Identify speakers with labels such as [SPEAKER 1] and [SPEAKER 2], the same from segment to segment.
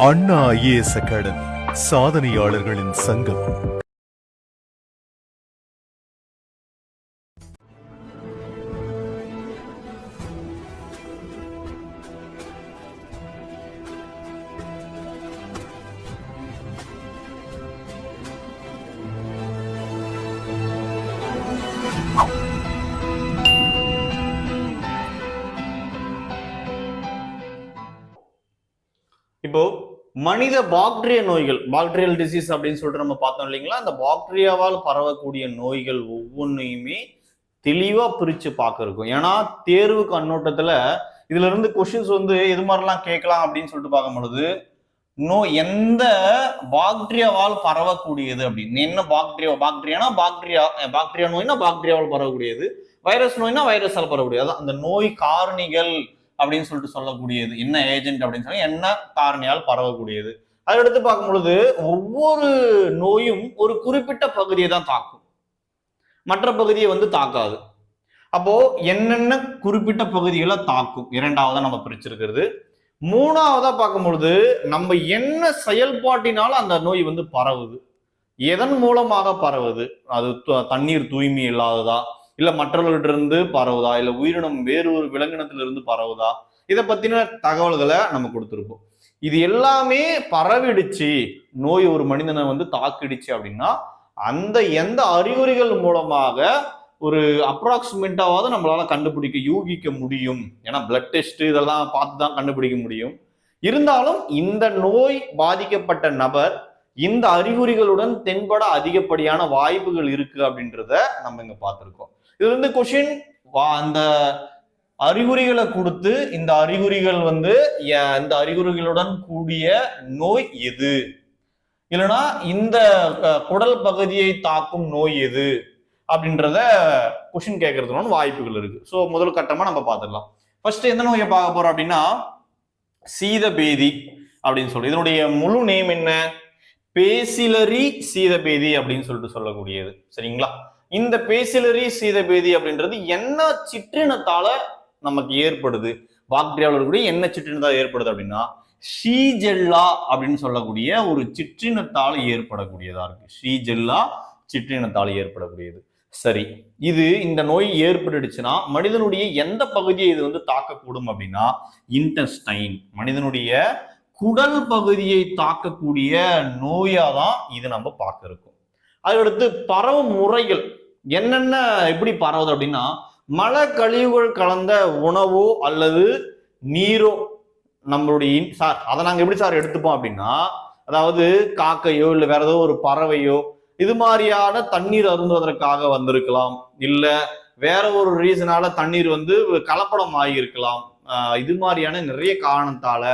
[SPEAKER 1] அண்ணா IAS academy சாதனையாளர்களின் சங்கம்.
[SPEAKER 2] இப்போ மனித பாக்டீரிய நோய்கள், பாக்டீரியல் டிசீஸ் அப்படின்னு சொல்லிட்டு நம்ம பார்த்தோம் இல்லைங்களா? அந்த பாக்டீரியாவால் பரவக்கூடிய நோய்கள் ஒவ்வொன்றையுமே தெளிவா பிரிச்சு பார்க்க இருக்கும். ஏன்னா தேர்வு கண்ணோட்டத்துல இதுல இருந்து கொஸ்டின்ஸ் எது மாதிரிலாம் கேட்கலாம் அப்படின்னு சொல்லிட்டு பார்க்கும் பொழுது, எந்த பாக்டீரியாவால் பரவக்கூடியது அப்படின்னு. என்ன பாக்டீரியானா பாக்டீரியா நோய்னா பாக்டீரியாவால் பரவக்கூடியது, வைரஸ் நோய்னா வைரஸால் பரவக்கூடியது. அந்த நோய் காரணிகள் அப்படின்னு சொல்லிட்டு சொல்லக்கூடியது, என்ன ஏஜென்ட் அப்படின்னு சொல்லி என்ன காரணியால் பரவக்கூடியது. அதை எடுத்து பார்க்கும் பொழுது ஒவ்வொரு நோயும் ஒரு குறிப்பிட்ட பகுதியை தான் தாக்கும், மற்ற பகுதியை தாக்காது. அப்போ என்னென்ன குறிப்பிட்ட பகுதிகளை தாக்கும் இரண்டாவதா நம்ம பிரிச்சிருக்கிறது. மூணாவதா பார்க்கும் பொழுது நம்ம என்ன செயல்பாட்டினால அந்த நோய் பரவுது, எதன் மூலமாக பரவுது, அது தண்ணீர் தூய்மை இல்லாததா, இல்ல மற்றவர்களிட்டிருந்து பரவுதா, இல்ல உயிரினம் வேறு ஒரு விலங்கினத்திலிருந்து பரவுதா, இதை பத்தின தகவல்களை நம்ம கொடுத்துருப்போம். இது எல்லாமே பரவிடுச்சு, நோய் ஒரு மனிதனை தாக்கிடுச்சு அப்படின்னா அந்த எந்த அறிகுறிகள் மூலமாக ஒரு அப்ராக்சிமேட்டாவது நம்மளால கண்டுபிடிக்க யூகிக்க முடியும். ஏன்னா பிளட் டெஸ்ட் இதெல்லாம் பார்த்து தான் கண்டுபிடிக்க முடியும். இருந்தாலும் இந்த நோய் பாதிக்கப்பட்ட நபர் இந்த அறிகுறிகளுடன் தென்பட அதிகப்படியான வாய்ப்புகள் இருக்கு அப்படின்றத நம்ம இங்க பார்த்திருக்கோம். இது கொஸ்டின் அந்த அறிகுறிகளை கொடுத்து இந்த அறிகுறிகள் இந்த அறிகுறிகளுடன் கூடிய நோய் எது, இல்லைன்னா இந்த குடல் பகுதியை தாக்கும் நோய் எது அப்படின்றத கொஸ்டின் கேட்கறதுனால வாய்ப்புகள் இருக்கு. ஸோ முதல் கட்டமா நம்ம பார்த்துடலாம். ஃபர்ஸ்ட் எந்த நோயை பார்க்க போறோம் அப்படின்னா சீதபேதி அப்படின்னு சொல்லி, இதனுடைய முழு நேம் என்ன? பேசிலரி சீதபேதி அப்படின்னு சொல்லிட்டு சொல்லக்கூடியது. சரிங்களா? இந்த பேசிலரி சீதபேதி அப்படின்றது என்ன சிற்றினத்தால நமக்கு ஏற்படுது, பாக்டீரியாவில் இருக்கக்கூடிய என்ன சிற்றினத்தால் ஏற்படுது அப்படின்னா ஷீஜெல்லா அப்படின்னு சொல்லக்கூடிய ஒரு சிற்றினத்தால் ஏற்படக்கூடியதா இருக்கு. ஷீஜெல்லா சிற்றினத்தால் ஏற்படக்கூடியது. சரி, இந்த நோய் ஏற்பட்டுடுச்சுன்னா மனிதனுடைய எந்த பகுதியை இது தாக்கக்கூடும் அப்படின்னா இன்டெஸ்டைன், மனிதனுடைய குடல் பகுதியை தாக்கக்கூடிய நோயாதான் இது நம்ம பார்க்க இருக்கும். அதடுத்து பரவும் முறைகள் என்னென்ன, எப்படி பரவுது அப்படின்னா மழை கழிவுகள் கலந்த உணவோ அல்லது நீரோ நம்மளுடைய அதை நாங்க எப்படி எடுத்துப்போம் அப்படின்னா, அதாவது காக்கையோ இல்ல வேற ஏதோ ஒரு பறவையோ இது மாதிரியான தண்ணீர் அருந்துவதற்காக வந்திருக்கலாம், இல்ல வேற ஒரு ரீசனால தண்ணீர் கலப்படம் ஆகியிருக்கலாம். இது மாதிரியான நிறைய காரணத்தால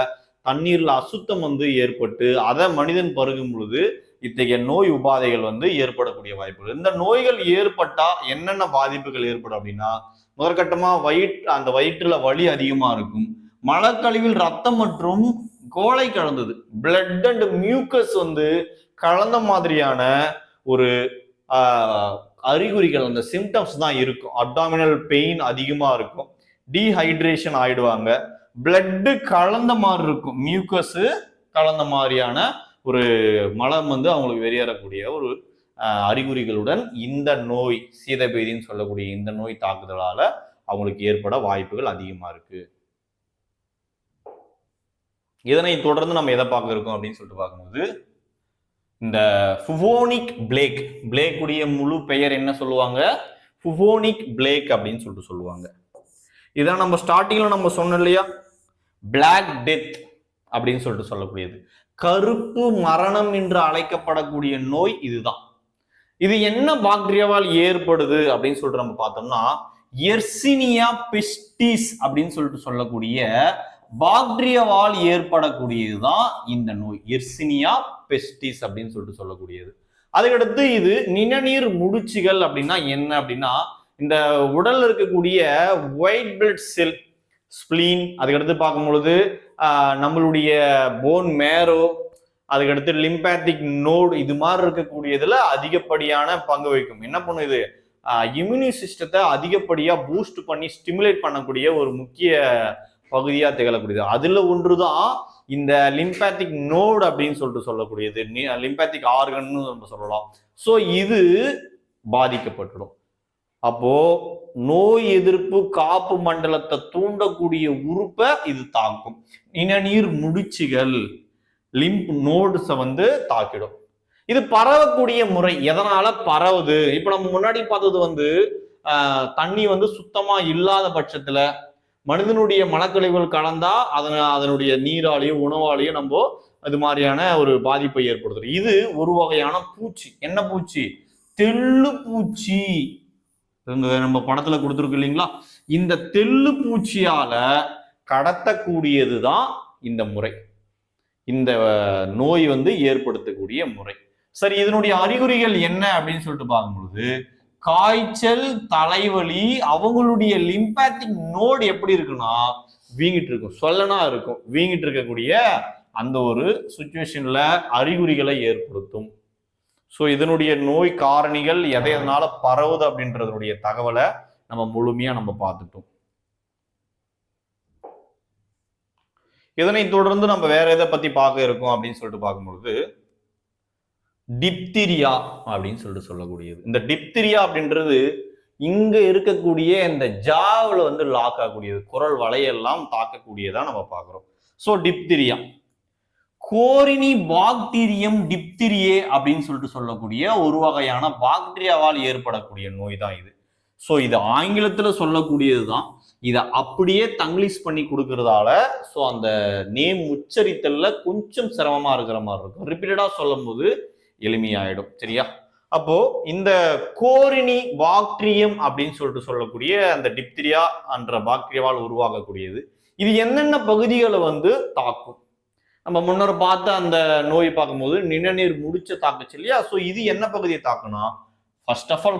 [SPEAKER 2] தண்ணீர்ல அசுத்தம் ஏற்பட்டு அதை மனிதன் பருகும் பொழுது இத்தகைய நோய் உபாதைகள் ஏற்படக்கூடிய வாய்ப்புகள். இந்த நோய்கள் ஏற்பட்டா என்னென்ன பாதிப்புகள் ஏற்படும் அப்படின்னா முதற்கட்டமா அந்த வயிற்றுல வலி அதிகமா இருக்கும், மலக்கழிவில் ரத்தம் மற்றும் கோழை கலந்தது, பிளட் அண்ட் மியூக்கஸ் கலந்த மாதிரியான ஒரு அறிகுறிகள், அந்த சிம்டம்ஸ் தான் இருக்கும். அப்டாமினல் பெயின் அதிகமா இருக்கும், டீஹைட்ரேஷன் ஆயிடுவாங்க, பிளட் கலந்த மாதிரி இருக்கும், மியூக்கஸ் கலந்த மாதிரியான ஒரு மலம் அவங்களுக்கு வெளியேறக்கூடிய ஒரு அறிகுறிகளுடன் இந்த நோய் சீதபேதின்னு சொல்லக்கூடிய இந்த நோய் தாக்குதலால அவங்களுக்கு ஏற்பட வாய்ப்புகள் அதிகமா இருக்கு. இதனை தொடர்ந்து நம்ம எதை பார்க்க இருக்கோம் அப்படின்னு சொல்லிட்டு பார்க்கும்போது இந்த புவோனிக் பிளேக், பிளேக்குடைய முழு பெயர் என்ன சொல்லுவாங்க? புவோனிக் பிளேக் அப்படின்னு சொல்லிட்டு சொல்லுவாங்க. இதான் நம்ம ஸ்டார்டிங்ல நம்ம சொன்னோம் இல்லையா, பிளாக் டெத் அப்படின்னு சொல்லிட்டு சொல்லக்கூடியது, கருப்பு மரணம் என்று அழைக்கப்படக்கூடிய நோய் இதுதான். இது என்ன பாக்டீரியாவால் ஏற்படுது அப்படின்னு சொல்லிட்டு நம்ம பார்த்தோம்னா எர்சினியா பெஸ்டிஸ் அப்படின்னு சொல்லிட்டு சொல்லக்கூடிய பாக்டீரியாவால் ஏற்படக்கூடியதுதான் இந்த நோய், எர்சினியா பெஸ்டிஸ் அப்படின்னு சொல்லிட்டு சொல்லக்கூடியது. அதுக்கடுத்து இது நிணநீர் முடிச்சுகள் அப்படின்னா என்ன அப்படின்னா இந்த உடல்ல இருக்கக்கூடிய ஒயிட் பிளட் செல், ஸ்பிளீன், அதுக்கடுத்து பார்க்கும் பொழுது நம்மளுடைய போன் மேரோ, அதுக்கடுத்து லிம்பாத்திக் நோடு, இது மாதிரி இருக்கக்கூடியதுல அதிகப்படியான பங்கு வகிக்கும். என்ன பண்ணுது? இம்யூனி சிஸ்டத்தை அதிகப்படியா பூஸ்ட் பண்ணி ஸ்டிமுலேட் பண்ணக்கூடிய ஒரு முக்கிய பகுதியா திகழக்கூடியது. அதுல ஒன்றுதான் இந்த லிம்பாத்திக் நோடு அப்படின்னு சொல்லிட்டு சொல்லக்கூடியது, லிம்பாத்திக் ஆர்கன்னு நம்ம சொல்லலாம். ஸோ இது பாதிக்கப்பட்டுடும். அப்போ நோய் எதிர்ப்பு காப்பு மண்டலத்தை தூண்டக்கூடிய உறுப்பை இது தாக்கும். இனநீர் முடிச்சுகள் லிம்ப் நோட்ஸை வந்து தாக்கிடும். இது பரவக்கூடிய முறை எதனால பரவுது? இப்ப நம்ம முன்னாடி பார்த்தது வந்து தண்ணி வந்து சுத்தமா இல்லாத பட்சத்துல மனிதனுடைய மலக்கழிவுகள் கலந்தா அதனுடைய நீராலையும் உணவாலையும் நம்ம அது மாதிரியான ஒரு பாதிப்பை ஏற்படுத்தும். இது ஒரு வகையான பூச்சி. என்ன பூச்சி? தெள்ளு பூச்சி. நம்ம படத்துல கொடுத்துருக்கு இல்லைங்களா? இந்த தெள்ளு பூச்சியால கடத்தக்கூடியதுதான் இந்த முறை, இந்த நோய் வந்து ஏற்படுத்தக்கூடிய முறை. சரி, இதனுடைய அறிகுறிகள் என்ன அப்படின்னு சொல்லிட்டு பார்க்கும்பொழுது காய்ச்சல், தலைவலி, அவங்களுடைய லிம்பாத்திக் நோடு எப்படி இருக்குன்னா வீங்கிட்டு இருக்கும், சொல்லனா இருக்கும். வீங்கிட்டு இருக்கக்கூடிய அந்த ஒரு சுச்சுவேஷன்ல அறிகுறிகளை ஏற்படுத்தும். ஸோ இதனுடைய நோய் காரணிகள் எதனால பரவுது அப்படின்றதுடைய தகவலை நம்ம முழுமையா நம்ம பார்த்துட்டோம். இதனை தொடர்ந்து நம்ம வேற எதை பத்தி பார்க்க இருக்கோம் அப்படின்னு சொல்லிட்டு பார்க்கும்பொழுது டிப்திரியா அப்படின்னு சொல்லிட்டு சொல்லக்கூடியது. இந்த டிப்திரியா அப்படின்றது இங்க இருக்கக்கூடிய இந்த ஜாவுல வந்து லாக் ஆகக்கூடியது, குரல் வலையெல்லாம் தாக்கக்கூடியதா நம்ம பார்க்கிறோம். ஸோ டிப்திரியா கோரினி பாக்டீரியம் டிப்திரியே அப்படின்னு சொல்லிட்டு சொல்லக்கூடிய ஒரு வகையான பாக்டீரியாவால் ஏற்படக்கூடிய நோய் தான் இது. ஸோ இது ஆங்கிலத்துல சொல்லக்கூடியது தான். இதை அப்படியே தங்கிலீஷ் பண்ணி கொடுக்கறதால ஸோ அந்த நேம் உச்சரித்தல்ல கொஞ்சம் சிரமமா இருக்கிற மாதிரி இருக்கும். ரிப்பீட்டடா சொல்லும் போது எளிமையாயிடும். சரியா? அப்போ இந்த கோரினி பாக்டீரியம் அப்படின்னு சொல்லிட்டு சொல்லக்கூடிய அந்த டிப்திரியா என்ற பாக்டீரியாவால் உருவாகக்கூடியது. இது என்னென்ன பகுதிகளை வந்து தாக்கும்? நம்ம முன்னர் பார்த்த அந்த நோய் பார்க்கும்போது நிணநீர் முடிச்ச தாக்குச்சு இல்லையா? ஸோ இது என்ன பகுதியை தாக்குனா ஃபர்ஸ்ட் ஆஃப் ஆல்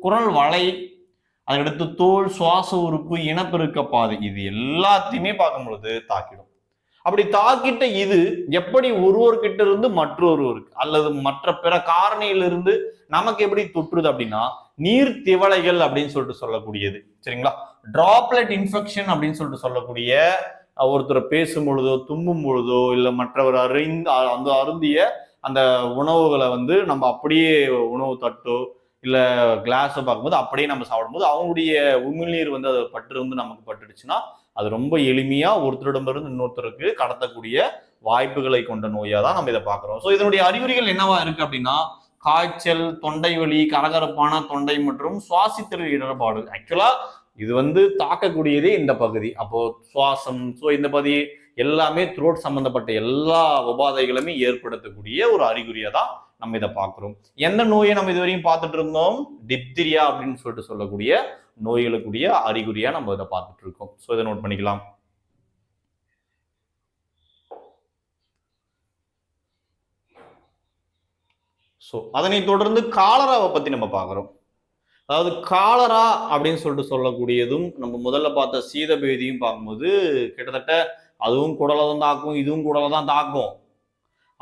[SPEAKER 2] குரல் வலை, அதுக்கடுத்து தோல், சுவாச உறுப்பு, இனப்பெருக்க பாதை, இது எல்லாத்தையுமே பார்க்கும்பொழுது தாக்கிடும். அப்படி தாக்கிட்ட இது எப்படி ஒருவர்கிட்ட இருந்து மற்றொருவருக்கு அல்லது மற்ற பிற காரணியிலிருந்து நமக்கு எப்படி தொற்றுது அப்படின்னா நீர் திவலைகள் அப்படின்னு சொல்லிட்டு சொல்லக்கூடியது. சரிங்களா? டிராப்லெட் இன்ஃபெக்ஷன் அப்படின்னு சொல்லிட்டு சொல்லக்கூடிய ஒருத்தர் பேசும் பொழுதோ தும்பும் பொழுதோ இல்லை மற்றவர் அருந்திய அந்த உணவுகளை வந்து நம்ம அப்படியே உணவு தட்டோ இல்லை கிளாஸை பார்க்கும்போது அப்படியே நம்ம சாப்பிடும்போது அவங்களுடைய உமிழ்நீர் வந்து அது பட்டு நமக்கு பட்டுடுச்சுன்னா அது ரொம்ப எளிமையா ஒருத்தரிடமிருந்து இன்னொருத்தருக்கு கடத்தக்கூடிய வாய்ப்புகளை கொண்ட நோயா தான் நம்ம இதை பார்க்கிறோம். ஸோ இதனுடைய அறிகுறிகள் என்னவா இருக்கு அப்படின்னா காய்ச்சல், தொண்டை வலி, கரகரப்பான தொண்டை மற்றும் சுவாசித்தல் இடர்பாடு. ஆக்சுவலா இது வந்து தாக்கக்கூடியதே இந்த பகுதி. அப்போ சுவாசம், ஸோ இந்த பகுதி எல்லாமே த்ரோட் சம்பந்தப்பட்ட எல்லா உபாதைகளுமே ஏற்படுத்தக்கூடிய ஒரு அறிகுறியா தான் நம்ம இதை பார்க்கிறோம். எந்த நோயை நம்ம இதுவரையும் பார்த்துட்டு இருந்தோம்? டிப்திரியா அப்படின்னு சொல்லிட்டு சொல்லக்கூடிய நோய்களுக்குரிய அறிகுறியா நம்ம இதை பார்த்துட்டு இருக்கோம். ஸோ இதை நோட் பண்ணிக்கலாம். ஸோ அதனை தொடர்ந்து காலராவை பத்தி நம்ம பார்க்கிறோம். அதாவது காலரா அப்படின்னு சொல்லிட்டு சொல்லக்கூடியதும் நம்ம முதல்ல பார்த்த சீதபேதியும் பார்க்கும்போது கிட்டத்தட்ட அதுவும் குடலை தான் தாக்கும், இதுவும் குடலை தான் தாக்கும்.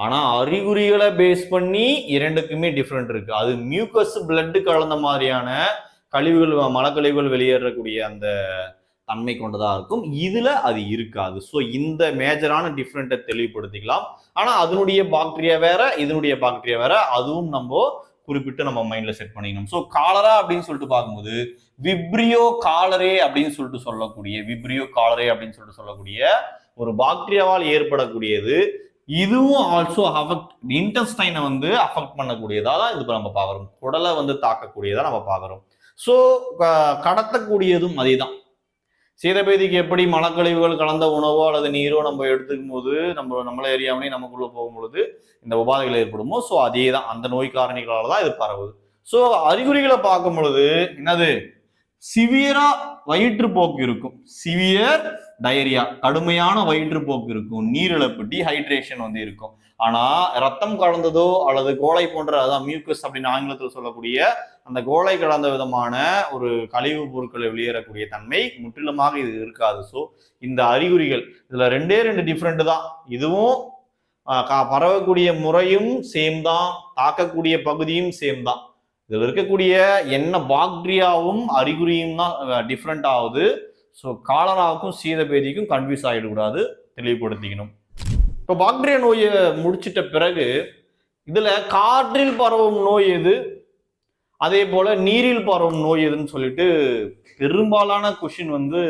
[SPEAKER 2] ஆனா அறிகுறிகளை பேஸ் பண்ணி இரண்டுக்குமே டிஃப்ரெண்ட் இருக்கு. அது மியூக்கஸ் பிளட் கலந்த மாதிரியான கழிவுகள், மலக்கழிவுகள் வெளியேறக்கூடிய அந்த தன்மை கொண்டதா இருக்கும். இதுல அது இருக்காது. ஸோ இந்த மேஜரான டிஃப்ரெண்ட்டை தெளிவுபடுத்திக்கலாம். ஆனா அதனுடைய பாக்டீரியா வேற, இதனுடைய பாக்டீரியா வேற, அதுவும் நம்ம குறிப்பிட்டு நம்ம மைண்ட்ல செட் பண்ணிக்கணும். ஸோ காலரா அப்படின்னு சொல்லிட்டு பார்க்கும்போது விப்ரியோ காலரே அப்படின்னு சொல்லிட்டு சொல்லக்கூடிய ஒரு பாக்டீரியாவால் ஏற்படக்கூடியது. இதுவும் ஆல்சோ இன்டெஸ்டைனை வந்து அஃபெக்ட் பண்ணக்கூடியதா தான் இது நம்ம பார்க்குறோம். குடலை வந்து தாக்கக்கூடியதா நம்ம பார்க்குறோம். ஸோ கடத்தக்கூடியதும் அதே தான். சீதபேதிக்கு எப்படி மலக்கழிவுகள் கலந்த உணவோ அல்லது நீரோ நம்ம எடுத்துக்கும் போது நம்மள ஏரியாவனே நமக்குள்ள போகும்பொழுது இந்த உபாதைகள் ஏற்படுமோ, ஸோ அதே தான் அந்த நோய் காரணிகளால தான் இது பரவுது. ஸோ அறிகுறிகளை பார்க்கும் பொழுது என்னது? சிவியரா வயிற்றுப்போக்கு இருக்கும், சிவியர் டயரியா, கடுமையான வயிற்றுப்போக்கு இருக்கும், நீரிழப்பு, டீஹைட்ரேஷன் வந்து இருக்கும். ஆனா ரத்தம் கலந்ததோ அல்லது கோலை போன்ற, அதான் மியூக்கஸ் அப்படின்னு ஆங்கிலத்தில் சொல்லக்கூடிய அந்த கோலை கலந்த விதமான ஒரு கழிவு பொருட்களை வெளியேறக்கூடிய தன்மை முற்றிலுமாக இது இருக்காது. ஸோ இந்த அறிகுறிகள் இதுல ரெண்டே டிஃப்ரெண்ட் தான். இதுவும் பரவக்கூடிய முறையும் சேம் தான், தாக்கக்கூடிய பகுதியும் சேம் தான். இதுல இருக்கக்கூடிய என்ன பாக்டீரியாவும் அறிகுறியும் தான் டிஃப்ரெண்ட் ஆகுது. ஸோ காலராவுக்கும் சீதபேதிக்கும் கன்ஃபியூஸ் ஆகிடக்கூடாது, தெளிவுபடுத்திக்கணும். இப்போ பாக்டீரியா நோயை முடிச்சிட்ட பிறகு இதுல காற்றில் பரவும் நோய் எது, அதே போல நீரில் பரவும் நோய் எதுன்னு சொல்லிட்டு பெரும்பாலான கொஷின் வந்து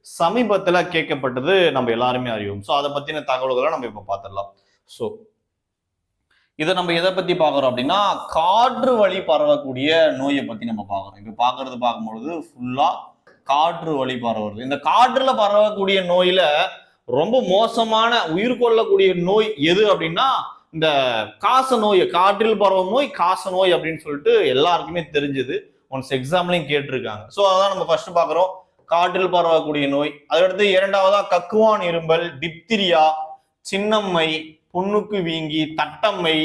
[SPEAKER 2] சமீபத்துல கேட்கப்பட்டது நம்ம எல்லாருமே அறிவோம். ஸோ அதை பத்தின தகவல்களை நம்ம இப்ப பார்த்துடலாம். ஸோ இதை நம்ம எதை பத்தி பார்க்குறோம் அப்படின்னா காற்று வழி பரவக்கூடிய நோயை பத்தி நம்ம பார்க்குறோம். இப்ப பார்க்கும்பொழுது ஃபுல்லா காற்று வழி பரவுறது. இந்த காற்றுல பரவக்கூடிய நோயில ரொம்ப மோசமான உயிர் கொள்ளக்கூடிய நோய் எது அப்படின்னா இந்த காச நோய், காற்றில் பரவும் நோய் காச நோய் அப்படின்னு சொல்லிட்டு எல்லாருக்குமே தெரிஞ்சது. ஒன்ஸ் எக்ஸாம்லையும் கேட்டிருக்காங்க. ஸோ அதான் நம்ம ஃபர்ஸ்ட் பார்க்குறோம், காற்றில் பரவக்கூடிய நோய். அதடுத்து இரண்டாவதா கக்குவான் இரும்பல், டிப்திரியா, சின்னம்மை, புண்ணுக்கு வீங்கி, தட்டம்மை,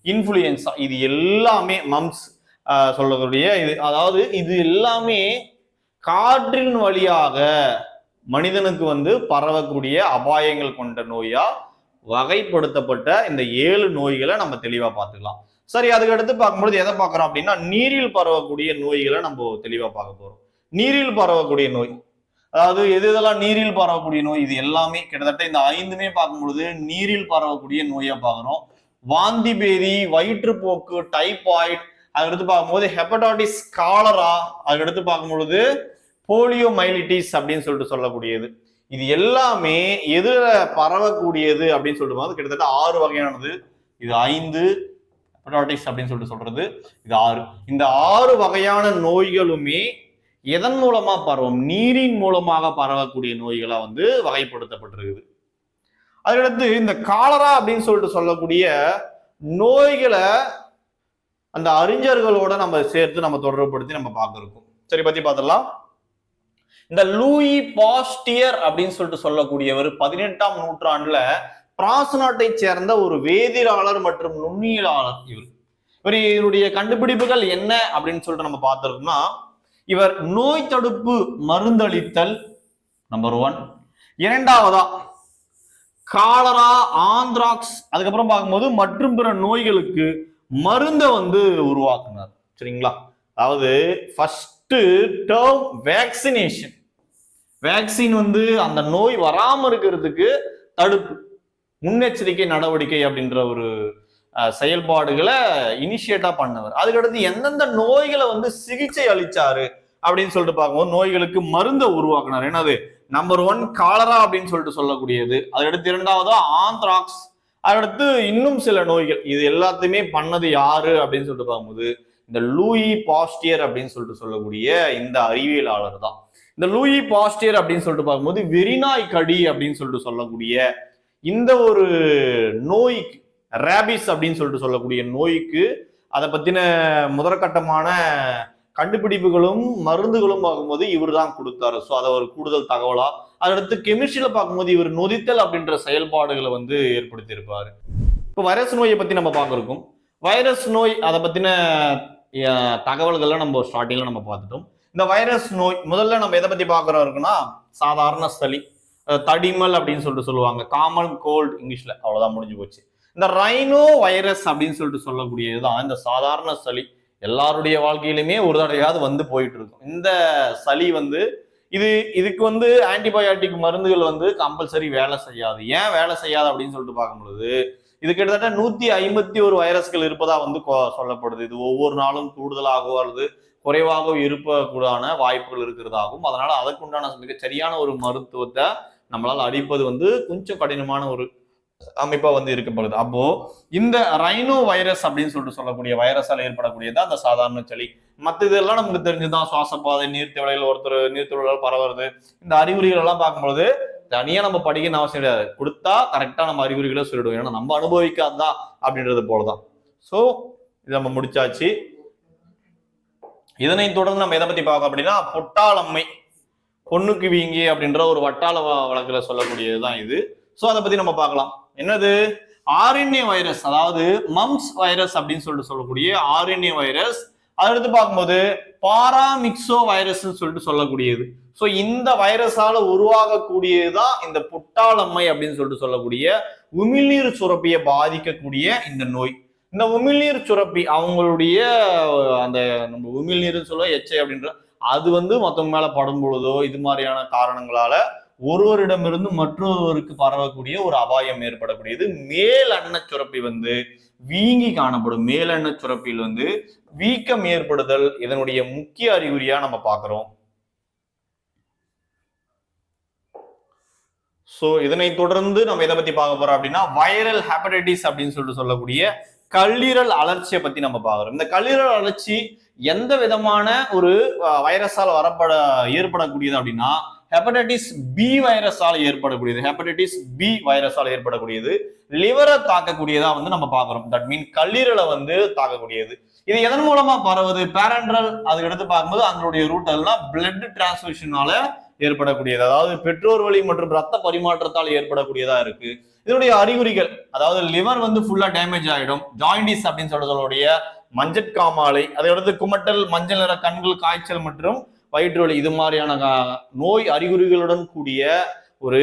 [SPEAKER 2] இன்ஃபுளுயன்சா, இது எல்லாமே மம்ஸ் சொல்லக்கூடிய இது. அதாவது இது எல்லாமே காற்றின் வழியாக மனிதனுக்கு வந்து பரவக்கூடிய அபாயங்கள் கொண்ட நோயா வகைப்படுத்தப்பட்ட இந்த 7 நோய்களை நம்ம தெளிவா பார்த்துக்கலாம். சரி, அதுக்கு அடுத்து பார்க்கும்போது எதை பார்க்குறோம் அப்படின்னா நீரில் பரவக்கூடிய நோய்களை நம்ம தெளிவா பார்க்க போறோம். நீரில் பரவக்கூடிய நோய், அதாவது எதெல்லாம் நீரில் பரவக்கூடிய நோய், இது எல்லாமே கிட்டத்தட்ட இந்த 5மே பார்க்கும்பொழுது நீரில் பரவக்கூடிய நோயா பார்க்குறோம். வாந்தி பேதி, வயிற்றுப்போக்கு, டைபாய்டு, அதுக்கடுத்து பார்க்கும்போது ஹெப்படைட்டிஸ், காலரா, அதுக்கடுத்து பார்க்கும்பொழுது போலியோ மைலிட்டிஸ் அப்படின்னு சொல்லிட்டு சொல்லக்கூடியது. இது எல்லாமே எதுல பரவக்கூடியது அப்படின்னு சொல்லிட்டு போது கிட்டத்தட்ட 6 வகையானது. இது 5 ஹெப்படைட்டிஸ் அப்படின்னு சொல்லிட்டு சொல்றது, இது 6. இந்த 6 வகையான நோய்களுமே எதன் மூலமா பரவும், நீரின் மூலமாக பரவக்கூடிய நோய்களா வந்து வகைப்படுத்தப்பட்டிருக்குது. அதுக்கடுத்து இந்த காலரா அப்படின்னு சொல்லிட்டு சொல்லக்கூடிய நோய்களை அந்த அறிஞர்களோட நம்ம சேர்த்து நம்ம தொடர்புபடுத்தி நம்ம பார்க்கிறோம். சரி, பத்தி பார்த்துடலாம். இந்த லூயி பாஸ்டியர் அப்படின்னு சொல்லிட்டு சொல்லக்கூடியவர் 18ஆம் நூற்றாண்டுல பிரான்ஸ் நாட்டை சேர்ந்த ஒரு வேதியியலாளர் மற்றும் நுண்ணியலாளர். இவருடைய கண்டுபிடிப்புகள் என்ன அப்படின்னு சொல்லிட்டு நம்ம பார்த்திருக்கோம்னா, இவர் நோய் தடுப்பு மருந்தளித்தல் நம்பர் 1. இரண்டாவதா காலரா, ஆந்த்ராக்ஸ், அதுக்கப்புறம் பார்க்கும்போது மற்றும் பிற நோய்களுக்கு மருந்தை வந்து உருவாக்குனார். சரிங்களா? அதாவது ஃபர்ஸ்ட் டேர்ம் வேக்சினேஷன், வேக்சின் வந்து அந்த நோய் வராம இருக்கிறதுக்கு தடுப்பு முன்னெச்சரிக்கை நடவடிக்கை அப்படின்ற ஒரு செயல்பாடுகளை இனிஷியேட்டா பண்ணவர். அதுக்கடுத்து எந்தெந்த நோய்களை வந்து சிகிச்சை அளிச்சாரு அப்படின்னு சொல்லிட்டு பார்க்கும்போது நோய்களுக்கு மருந்தை உருவாக்குனார். என்னது நம்பர் 1 காலரா அப்படின்னு சொல்லிட்டு சொல்லக்கூடியது. அதுக்கடுத்து இரண்டாவதா ஆந்த்ராக்ஸ், அதுக்கடுத்து இன்னும் சில நோய்கள். இது எல்லாத்தையுமே பண்ணது யாரு அப்படின்னு சொல்லிட்டு பார்க்கும்போது இந்த லூயி பாஸ்டியர் அப்படின்னு சொல்லிட்டு சொல்லக்கூடிய இந்த அறிவியலாளர் தான். இந்த லூயி பாஸ்டியர் அப்படின்னு சொல்லிட்டு பார்க்கும்போது வெறிநாய் கடி அப்படின்னு சொல்லிட்டு சொல்லக்கூடிய இந்த ஒரு நோய்க்கு, ரேபிஸ் அப்படின்னு சொல்லிட்டு சொல்லக்கூடிய நோய்க்கு அதை பத்தின முதற்கட்டமான கண்டுபிடிப்புகளும் மருந்துகளும் பார்க்கும்போது இவர் தான் கொடுத்தாரு. ஸோ அதை ஒரு கூடுதல் தகவலா. அதடுத்து கெமிஸ்ட்ரியில பார்க்கும்போது இவர் நொதித்தல் அப்படின்ற செயல்பாடுகளை வந்து ஏற்படுத்தி இருப்பாரு. இப்போ வைரஸ் நோயை பத்தி நம்ம பார்க்கறோம். வைரஸ் நோய் அதை பத்தின தகவல்களை நம்ம ஸ்டார்டிங்ல நம்ம பார்த்துட்டோம். இந்த வைரஸ் நோய் முதல்ல நம்ம எதை பத்தி பார்க்கறோம் இருக்குன்னா சாதாரண சளி, தடிமல் அப்படின்னு சொல்லிட்டு சொல்லுவாங்க, காமன் கோல்டு இங்கிலீஷ்ல, அவ்வளவுதான், முடிஞ்சு போச்சு. இந்த ரைனோ வைரஸ் அப்படின்னு சொல்லிட்டு சொல்லக்கூடியதுதான் இந்த சாதாரண சளி. எல்லாருடைய வாழ்க்கையிலுமே ஒரு தடவையாவது வந்து போயிட்டு இருக்கும். இந்த சளி வந்து இதுக்கு வந்து ஆன்டிபயோட்டிக் மருந்துகள் வந்து கம்பல்சரி வேலை செய்யாது. ஏன் வேலை செய்யாது அப்படின்னு சொல்லிட்டு பார்க்கும்பொழுது இது கிட்டத்தட்ட 151 வைரஸ்கள் இருப்பதா வந்து சொல்லப்படுது. இது ஒவ்வொரு நாளும் கூடுதலாகவோ அல்லது குறைவாகவோ இருப்பக்கூடான வாய்ப்புகள் இருக்கிறதாகவும், அதனால அதற்குண்டான மிக சரியான ஒரு மருத்துவத்தை நம்மளால் அளிப்பது வந்து கொஞ்சம் கடினமான ஒரு அமைப்பா வந்து இருக்கப்படுது. அப்போ இந்த ரைனோ வைரஸ் அப்படின்னு சொல்லிட்டு சொல்லக்கூடிய வைரஸால் ஏற்படக்கூடியதான் அந்த சாதாரண சளி. மற்ற இதெல்லாம் நமக்கு தெரிஞ்சுதான், சுவாசப்பாதை, நீர்த்திவளையில் ஒருத்தர் நீர்த்திவளையால் பரவுறது, இந்த அறிகுறிகள் எல்லாம் பார்க்கும்போது தனியா நம்ம படிக்கணும்னு அவசியம் கிடையாது. கொடுத்தா கரெக்டா நம்ம அறிகுறிகளை சொல்லிடுவோம். ஏன்னா நம்ம அனுபவிக்காதா அப்படின்றது போலதான். சோ இதை நம்ம முடிச்சாச்சு. இதனை தொடர்ந்து நம்ம எதை பத்தி பார்க்க அப்படின்னா பொட்டாளம்மை, பொண்ணுக்கு வீங்கி அப்படின்ற ஒரு வட்டாள வழக்குல சொல்லக்கூடியதுதான் இது. சோ அதை பத்தி நம்ம பார்க்கலாம். என்னது ஆர்என்ஏ வைரஸ், அதாவது மம்ஸ் வைரஸ் அப்படின்னு சொல்லிட்டு சொல்லக்கூடிய ஆர்என்ஏ வைரஸ். அடுத்து பார்க்கும்போது பாராமிக்சோ வைரஸ் சொல்லிட்டு சொல்லக்கூடியது. ஸோ இந்த வைரஸால உருவாகக்கூடியதுதான் இந்த புட்டாளம்மை அப்படின்னு சொல்லிட்டு சொல்லக்கூடிய உமிழ்நீர் சுரப்பியை பாதிக்கக்கூடிய இந்த நோய். இந்த உமிழ்நீர் சுரப்பி அவங்களுடைய அந்த நம்ம உமிழ்நீர்னு சொல்ல எச்சை அப்படின்ற அது மத்தவங்க மேல படும் பொழுதோ இது மாதிரியான காரணங்களால ஒருவரிடமிருந்து மற்றொருவருக்கு பரவக்கூடிய ஒரு அபாயம் ஏற்படக்கூடியது. மேல் அன்ன சுரப்பி வீங்கி காணப்படும். மேல் அன்ன சுரப்பியில் வீக்கம் ஏற்படுதல் இதனுடைய முக்கிய அறிகுறியா நம்ம பார்க்கிறோம். சோ இதனை தொடர்ந்து நம்ம எதை பத்தி பார்க்க போறோம் அப்படின்னா வைரல் ஹெப்படைட்டிஸ் அப்படின்னு சொல்லக்கூடிய கல்லீரல் அழற்சியை பத்தி நம்ம பார்க்கிறோம். இந்த கல்லீரல் அழற்சி எந்த விதமான ஒரு வைரஸால் ஏற்படக்கூடியது அப்படின்னா ஹெப்படைட்டிஸ் பி வைரஸால் ஏற்படக்கூடியது. ஹெப்படைட்டிஸ் பி வைரஸால் ஏற்படக்கூடியது லிவரை தாக்கக்கூடியதா நம்ம பார்க்கிறோம். தட் மீன் கல்லீரலை தாக்கக்கூடியது. இது எதன் மூலமா பரவுது? பேரண்ட்ரல் அதுக்கு எடுத்து பார்க்கும்போது அதனுடைய ரூட் எல்லாம் பிளட் டிரான்ஸ்மிஷனால ஏற்படக்கூடியது, அதாவது பெற்றோர் வழி மற்றும் ரத்த பரிமாற்றத்தால் ஏற்படக்கூடியதா இருக்கு. இதனுடைய அறிகுறிகள் அதாவது லிவர் ஃபுல்லா டேமேஜ் ஆயிடும். ஜாயிண்டிஸ் அப்படின்னு சொல்லக்கூடிய மஞ்சட்காமாலை, அதை அடுத்து குமட்டல், மஞ்சள் நிற கண்கள், காய்ச்சல் மற்றும் வயிற்று வலி இது மாதிரியான நோய் அறிகுறிகளுடன் கூடிய ஒரு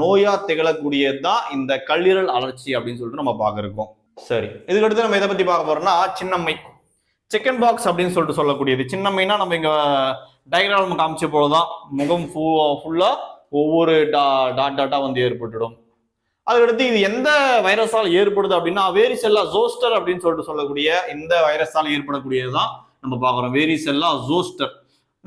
[SPEAKER 2] நோயா திகழக்கூடியதுதான் இந்த கல்லீரல் அழற்சி அப்படின்னு சொல்லிட்டு நம்ம பார்க்க இருக்கோம். சரி, இதுக்கு அடுத்து நம்ம எதை பத்தி பார்க்க போறோம்னா சின்னம்மை, சிக்கன் பாக்ஸ் அப்படின்னு சொல்லிட்டு சொல்லக்கூடியது. சின்னம்மைனா நம்ம இங்க டயக்ராம் காமிச்ச போலதான் முகம் ஃபுல்லா ஒவ்வொரு டாட்டா ஏற்பட்டுடும். அதுக்கடுத்து இது எந்த வைரஸால் ஏற்படுது அப்படின்னா வேரிசெல்லா ஜோஸ்டர் அப்படின்னு சொல்லிட்டு சொல்லக்கூடிய இந்த வைரஸால் ஏற்படக்கூடியதுதான் நம்ம பார்க்கிறோம். வேரிசெல்லா ஜோஸ்டர்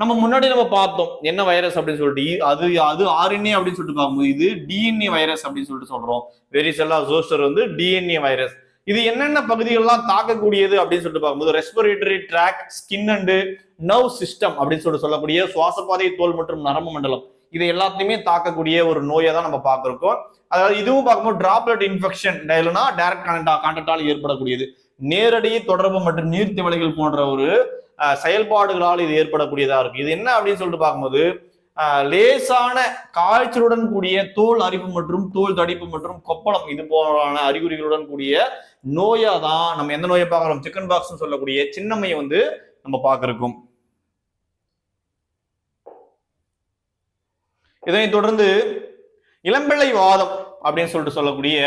[SPEAKER 2] நம்ம முன்னாடி நம்ம பார்த்தோம் என்ன வைரஸ் அப்படின்னு சொல்லிட்டு, அது ஆர்என்ஏ அப்படின்னு சொல்லிட்டு பார்க்கும்போது இது டிஎன்ஏ வைரஸ் அப்படின்னு சொல்லிட்டு சொல்றோம். Varicella zoster DNA virus. இது என்னென்ன பகுதிகள்லாம் தாக்கக்கூடியது அப்படின்னு சொல்லிட்டு பார்க்கும்போது respiratory track, skin and nerve system அப்படின்னு சொல்லிட்டு சொல்லக்கூடிய சுவாசப்பாதை, தோல் மற்றும் நரம்பு மண்டலம் இது எல்லாத்தையுமே தாக்கக்கூடிய ஒரு நோயை தான் நம்ம பார்க்கிறோம். அதாவது இதுவும் பார்க்கும்போது டிராப்லெட் இன்ஃபெக்ஷன் இல்லைன்னா டைரக்ட் கான்டாக்டால் ஏற்படக்கூடியது. நேரடி தொடர்பு மற்றும் நீர்த்திவளைகள் போன்ற ஒரு செயல்பாடுகளால் இது ஏற்படக்கூடியதா இருக்கு. இது என்ன அப்படின்னு சொல்லிட்டு பார்க்கும்போது லேசான காய்ச்சலுடன் கூடிய தோல் அரிப்பு மற்றும் தோல் தடிப்பு மற்றும் கொப்பளம் இது போலான அறிகுறிகளுடன் கூடிய நோயா தான் நம்ம எந்த நோயை பார்க்கிறோம்? சிக்கன் பாக்ஸ் சொல்லக்கூடிய சின்னம்மையை நம்ம பார்க்கிறோம். இதனை தொடர்ந்து இளம்பிள்ளை வாதம் அப்படின்னு சொல்லிட்டு சொல்லக்கூடிய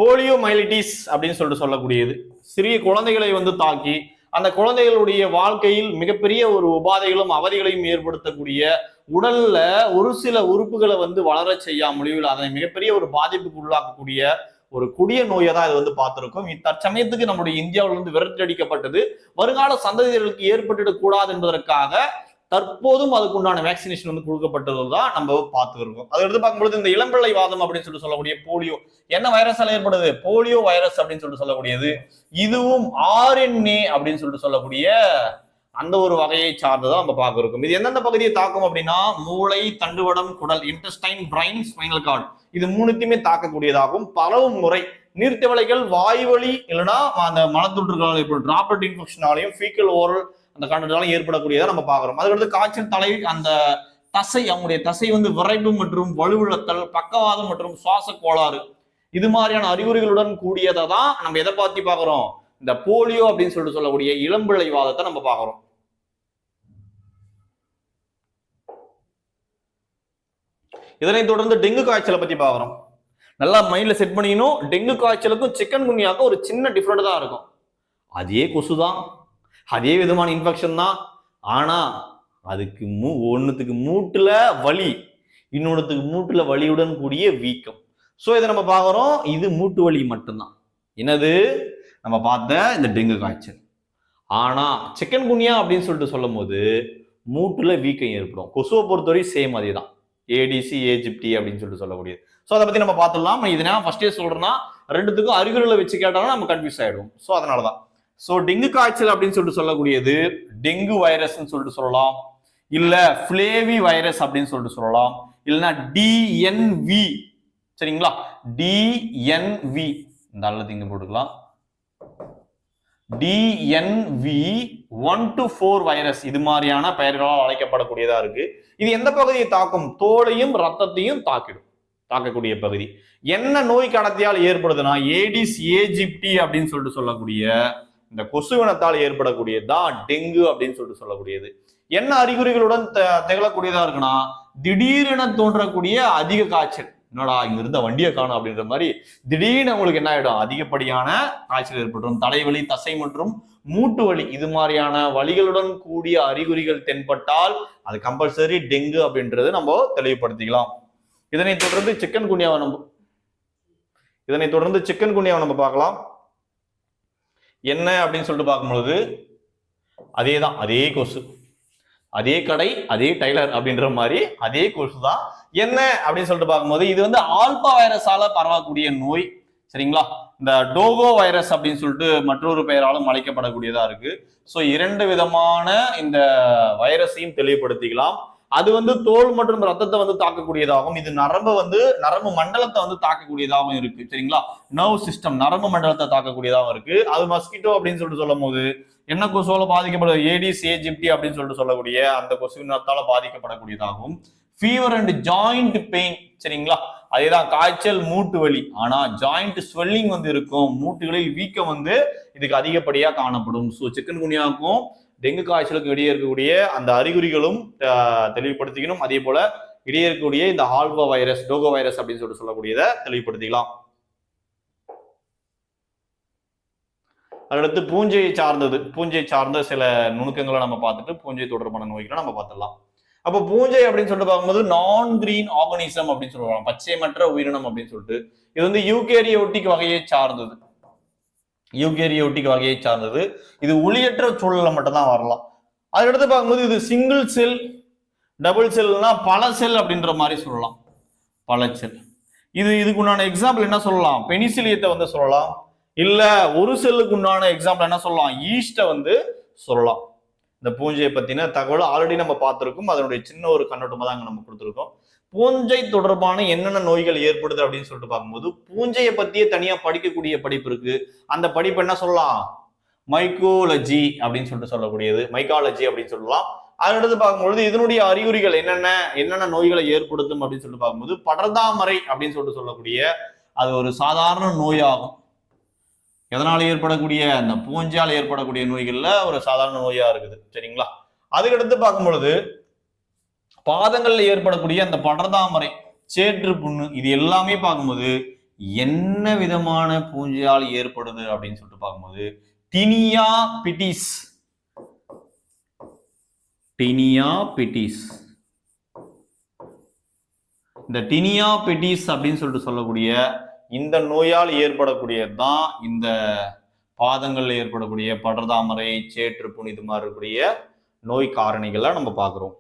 [SPEAKER 2] போலியோ மைலிட்டிஸ் அப்படின்னு சொல்லிட்டு சொல்லக்கூடியது சிறிய குழந்தைகளை தாக்கி அந்த குழந்தைகளுடைய வாழ்க்கையில் மிகப்பெரிய ஒரு உபாதைகளும் அவதிகளையும் ஏற்படுத்தக்கூடிய உடல்ல ஒரு சில உறுப்புகளை வளர செய்யாமொழியில் அதனை மிகப்பெரிய ஒரு பாதிப்புக்கு உள்ளாக்கக்கூடிய ஒரு கொடிய நோயை தான் இது பார்த்திருக்கோம். தற்சமயத்துக்கு நம்முடைய இந்தியாவிலிருந்து விரட்டடிக்கப்பட்டது. வருங்கால சந்ததிகளுக்கு ஏற்பட்டுடக் கூடாது என்பதற்காக தற்போதும் அதுக்குண்டான வேக்சினேஷன் கொடுக்கப்பட்டதுதான் நம்ம பார்த்துருக்கோம். அதை எடுத்து பார்க்கும்போது இந்த இளம்பிள்ளை வாதம் அப்படின்னு சொல்லக்கூடிய போலியோ என்ன வைரஸால ஏற்படுது? போலியோ வைரஸ் அப்படின்னு சொல்லக்கூடியது இதுவும் ஆர்என்ஏ அப்படின்னு சொல்லக்கூடிய அந்த ஒரு வகையை சார்ந்ததான் நம்ம பார்க்க இருக்கும். இது எந்தெந்த பகுதியை தாக்கும் அப்படின்னா மூளை, தண்டுவடம், குடல், இன்டெஸ்டைன், பிரைன், ஸ்பைனல் கார்டு இது மூணுத்தையுமே தாக்கக்கூடியதாகும். பரவும் முறை நீர்த்திவளைகள் வாய்வழி இல்லைன்னா அந்த மலத்தொற்றுகளால் ஏற்படும் டிராப்லெட் இன்ஃபெக்ஷனாலையும் ஃபீக்கல் ஓரல் அந்த காரணத்தாலும் ஏற்படக்கூடியதை நம்ம பார்க்கிறோம். அதுக்கடுத்து காய்ச்சல், தலை, அந்த தசை அவங்களுடைய தசை விரைப்பு மற்றும் வலுவிழத்தல், பக்கவாதம் மற்றும் சுவாச கோளாறு இது மாதிரியான அறிகுறிகளுடன் கூடியதை தான் நம்ம எதை பார்த்து பார்க்கிறோம்? இந்த போலியோ அப்படின்னு சொல்லிட்டு சொல்லக்கூடிய இளம்பிள்ளை வாதத்தை நம்ம பார்க்கிறோம். இதனை தொடர்ந்து டெங்கு காய்ச்சலை பத்தி பார்க்கிறோம். நல்லா மைண்ட்ல செட் பண்ணிக்கணும். டெங்கு காய்ச்சலுக்கும் சிக்கன் குனியாக்கும் ஒரு சின்ன டிஃபரெண்ட் தான் இருக்கும். அதே கொசுதான், அதே விதமான இன்ஃபெக்ஷன் தான். ஆனா அதுக்கு ஒன்னுத்துக்கு மூட்டுல வலி, இன்னொன்னுத்துக்கு மூட்டுல வலியுடன் கூடிய வீக்கம். சோ இதை நம்ம பார்க்கிறோம். இது மூட்டு வலி மட்டும்தான். என்னது நம்ம பார்த்த இந்த டெங்கு காய்ச்சல். ஆனா சிக்கன் குனியா அப்படின்னு சொல்லிட்டு சொல்லும் போது மூட்டுல வீக்கம் ஏற்படும். கொசுவை பொறுத்தவரை சேம் அதே தான், ஏடிசி ஏஜிப்டி அப்படின்னு சொல்லிட்டு சொல்லக்கூடியது. ஸோ அதை பத்தி நம்ம பார்த்துடலாம். இது நான் ஃபர்ஸ்டே சொல்றேன்னா ரெண்டுத்துக்கும் அறிகுறிகளை வச்சு கேட்டாலும் நம்ம கன்ஃபியூஸ் ஆயிடுவோம். ஸோ அதனாலதான் சோ டெங்கு காய்ச்சல் அப்படின்னு சொல்லிட்டு சொல்லக்கூடியது டெங்கு வைரஸ்ன்னு சொல்லிட்டு சொல்லலாம், இல்ல ஃபிளேவி வைரஸ் அப்படின்னு சொல்லிட்டு சொல்லலாம், இல்லைன்னா டிஎன்வி. சரிங்களா? டிஎன்வி இந்த அல்லது இங்க போட்டுக்கலாம். டிஎன்வி 1 to 4 வைரஸ் இது மாதிரியான பெயர்களால் அழைக்கப்படக்கூடியதா இருக்கு. இது எந்த பகுதியை தாக்கும்? தோலையும் ரத்தத்தையும் தாக்கக்கூடிய பகுதி. என்ன நோய் கடத்தியால் ஏற்படுதுன்னா ஏடிஸ் ஏஜிப்டி அப்படின்னு சொல்லிட்டு சொல்லக்கூடிய இந்த கொசுவினத்தால் ஏற்படக்கூடியதுதான் டெங்கு அப்படின்னு சொல்லிட்டு சொல்லக்கூடியது. என்ன அறிகுறிகளுடன் திகழக்கூடியதா இருக்குன்னா திடீரென தோன்றக்கூடிய அதிக காய்ச்சல். என்னடா இங்க இருந்த வண்டியை காணும் அப்படின்ற மாதிரி திடீர்னு உங்களுக்கு என்ன ஆயிடும்? அதிகப்படியான காய்ச்சல் ஏற்படும். தலைவலி, தசை மற்றும் மூட்டு வலி இது மாதிரியான வலிகளுடன் கூடிய அறிகுறிகள் தென்பட்டால் அது கம்பல்சரி டெங்கு அப்படின்றது நம்ம தெளிவுபடுத்திக்கலாம். இதனைத் தொடர்ந்து சிக்கன் குனியாவை நம்ம பார்க்கலாம். என்ன அப்படின்னு சொல்லிட்டு பார்க்கும்பொழுது அதேதான், அதே கொசு, அதே கடை, அதே டைலர் அப்படின்ற மாதிரி அதே கொசு தான். என்ன அப்படின்னு சொல்லிட்டு பார்க்கும்போது இது வந்து ஆல்பா வைரஸால பரவக்கூடிய நோய். சரிங்களா? இந்த டோகோ வைரஸ் அப்படின்னு சொல்லிட்டு மற்றொரு பெயராலும் அழைக்கப்படக்கூடியதா இருக்கு. ஸோ 2 விதமான இந்த வைரஸையும் தெளிவுபடுத்திக்கலாம். அது வந்து தோல் மற்றும் ரத்தத்தை வந்து தாக்கக்கூடியதாகவும், இது நரம்பு மண்டலத்தை வந்து தாக்கக்கூடியதாகவும் இருக்கு. சரிங்களா? நர்வ் சிஸ்டம், நரம்பு மண்டலத்தை தாக்கக்கூடியதாகவும் இருக்கு. அது மஸ்கிட்டோ அப்படின்னு சொல்லிட்டு சொல்லும் போது என்ன கொசுவால பாதிக்கப்படுது, ஏடிஸ் ஏஜிப்டி அப்படின்னு சொல்லிட்டு சொல்லக்கூடிய அந்த கொசுவினத்தால பாதிக்கப்படக்கூடியதாகவும், ஃபீவர் அண்ட் ஜாயிண்ட் பெயின். சரிங்களா? அதேதான் காய்ச்சல், மூட்டு வலி. ஆனா ஜாயிண்ட் ஸ்வெல்லிங் வந்து இருக்கும், மூட்டுகளில் வீக்கம் வந்து இதுக்கு அதிகப்படியா காணப்படும். ஸோ சிக்கன் குனியாவுக்கும் டெங்கு காய்ச்சலுக்கு இடையே இருக்கக்கூடிய அந்த அறிகுறிகளும் தெளிவுபடுத்திக்கணும். அதே போல இடையே இருக்கக்கூடிய இந்த ஆல்பா வைரஸ், டோகோ வைரஸ் அப்படின்னு சொல்லிட்டு சொல்லக்கூடியதை தெளிவுபடுத்திக்கலாம். அடுத்து பூஞ்சையை சார்ந்த சில நுணுக்கங்களை நம்ம பார்த்துட்டு பூஞ்சை தொடர்பான நோய்களை நம்ம பார்த்துடலாம். அப்போ பூஞ்சை அப்படின்னு சொல்லிட்டு பார்க்கும்போது நான் கிரீன் ஆர்கானிசம் அப்படின்னு சொல்லுவாங்க, பச்சைமற்ற உயிரினம் அப்படின்னு சொல்லிட்டு. இது வந்து யூகேரியோட்டிக் வகையை சார்ந்தது. இது ஒளியற்ற சூழல்ல மட்டும்தான் வரலாம். அதுக்கடுத்து பார்க்கும்போது இது சிங்கிள் செல், டபுள் செல்னா பல செல் அப்படின்ற மாதிரி சொல்லலாம், பல செல். இதுக்கு உண்டான எக்ஸாம்பிள் என்ன சொல்லலாம், பெனிசிலியத்தை வந்து சொல்லலாம். இல்ல ஒரு செல்லுக்கு உண்டான எக்ஸாம்பிள் என்ன சொல்லலாம், ஈஸ்ட வந்து சொல்லலாம். இந்த பூஞ்சையை பத்தின தகவல் ஆல்ரெடி நம்ம பார்த்திருக்கோம், அதனுடைய சின்ன ஒரு கண்ணோட்டமா தான் நம்ம கொடுத்துருக்கோம். பூஞ்சை தொடர்பான என்னென்ன நோய்கள் ஏற்படுது அப்படின்னு சொல்லிட்டு பார்க்கும்போது பூஞ்சையை பத்தியே தனியா படிக்கக்கூடிய படிப்பு இருக்கு. அந்த படிப்பு என்ன சொல்லலாம், மைக்காலஜி அப்படின்னு சொல்லிட்டு சொல்லக்கூடியது, மைக்காலஜி அப்படின்னு சொல்லலாம். அதனடுத்து பார்க்கும்பொழுது இதனுடைய அறிகுறிகள் என்னென்ன நோய்களை ஏற்படுத்தும் அப்படின்னு சொல்லிட்டு பார்க்கும்போது படர்தாமரை அப்படின்னு சொல்லிட்டு சொல்லக்கூடிய அது ஒரு சாதாரண நோயாகும். எதனால ஏற்படக்கூடிய, அந்த பூஞ்சால் ஏற்படக்கூடிய நோய்கள்ல ஒரு சாதாரண நோயா இருக்குது. சரிங்களா? அதுக்கடுத்து பார்க்கும் பொழுது பாதங்கள்ல ஏற்படக்கூடிய அந்த படர்தாமரை, சேற்று புண்ணு, இது எல்லாமே பார்க்கும்போது என்ன விதமான பூஞ்சால் ஏற்படுது அப்படின்னு சொல்லிட்டு பார்க்கும்போது டினியா பிட்டிஸ். இந்த டினியா பிட்டிஸ் அப்படின்னு சொல்லிட்டு சொல்லக்கூடிய இந்த நோயால் ஏற்படக்கூடியதுதான் இந்த பாதங்கள்ல ஏற்படக்கூடிய படர்தாமரை, சேற்று புண், இது மாதிரி இருக்கக்கூடிய நோய் காரணிகளை நம்ம பார்க்கிறோம்.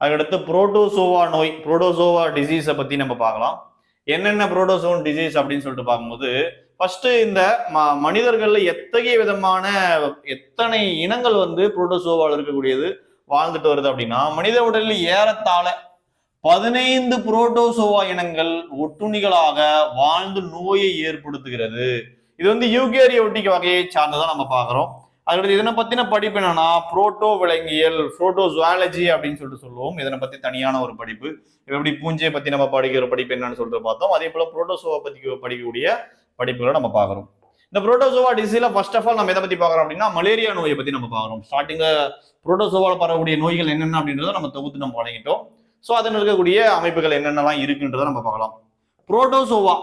[SPEAKER 2] அதுக்கடுத்து புரோட்டோசோவா நோய், புரோட்டோசோவா டிசீஸை பத்தி நம்ம பார்க்கலாம். என்னென்ன புரோட்டோசோவா டிசீஸ் அப்படின்னு சொல்லிட்டு பார்க்கும்போது ஃபர்ஸ்ட் இந்த மனிதர்கள்ல எத்தனை இனங்கள் வந்து புரோட்டோசோவால் இருக்கக்கூடியது வாழ்ந்துட்டு வருது அப்படின்னா, மனித உடலில் ஏறத்தாழ 15 புரோட்டோசோவா இனங்கள் ஒட்டுண்ணிகளாக வாழ்ந்து நோயை ஏற்படுத்துகிறது. இது வந்து யூகேரியோட்டிக் வகையை சார்ந்ததான் நம்ம பார்க்கிறோம். அதுக்கடுத்து இதனை பத்தின படிப்பு என்னன்னா புரோட்டோ விலங்கியல், புரோட்டோசுவாலஜி அப்படின்னு சொல்லிட்டு சொல்லுவோம். இதனை பத்தி தனியான ஒரு படிப்பு. எப்படி பூஞ்சையை பத்தி நம்ம படிக்கிற படிப்பு என்னன்னு சொல்லிட்டு பார்த்தோம். அதே போல புரோட்டோசோவா பத்தி படிக்கக்கூடிய படிப்புகளை நம்ம பார்க்கிறோம். இந்த புரோட்டோசோவா டிசீஸ்ல ஃபர்ஸ்ட் ஆஃப் ஆல் நம்ம எதை பத்தி பார்க்கறோம் அப்படின்னா மலேரியா நோயை பத்தி நம்ம பார்க்கிறோம். ஸ்டார்டிங்ல புரோட்டோசோவால பரவக்கூடிய நோய்கள் என்னென்ன அப்படின்றத நம்ம தொகுத்து நம்ம வழங்கிட்டோம். ஸோ அதில் இருக்கக்கூடிய அமைப்புகள் என்னென்னலாம் இருக்குன்றதை நம்ம பார்க்கலாம். புரோட்டோசோவா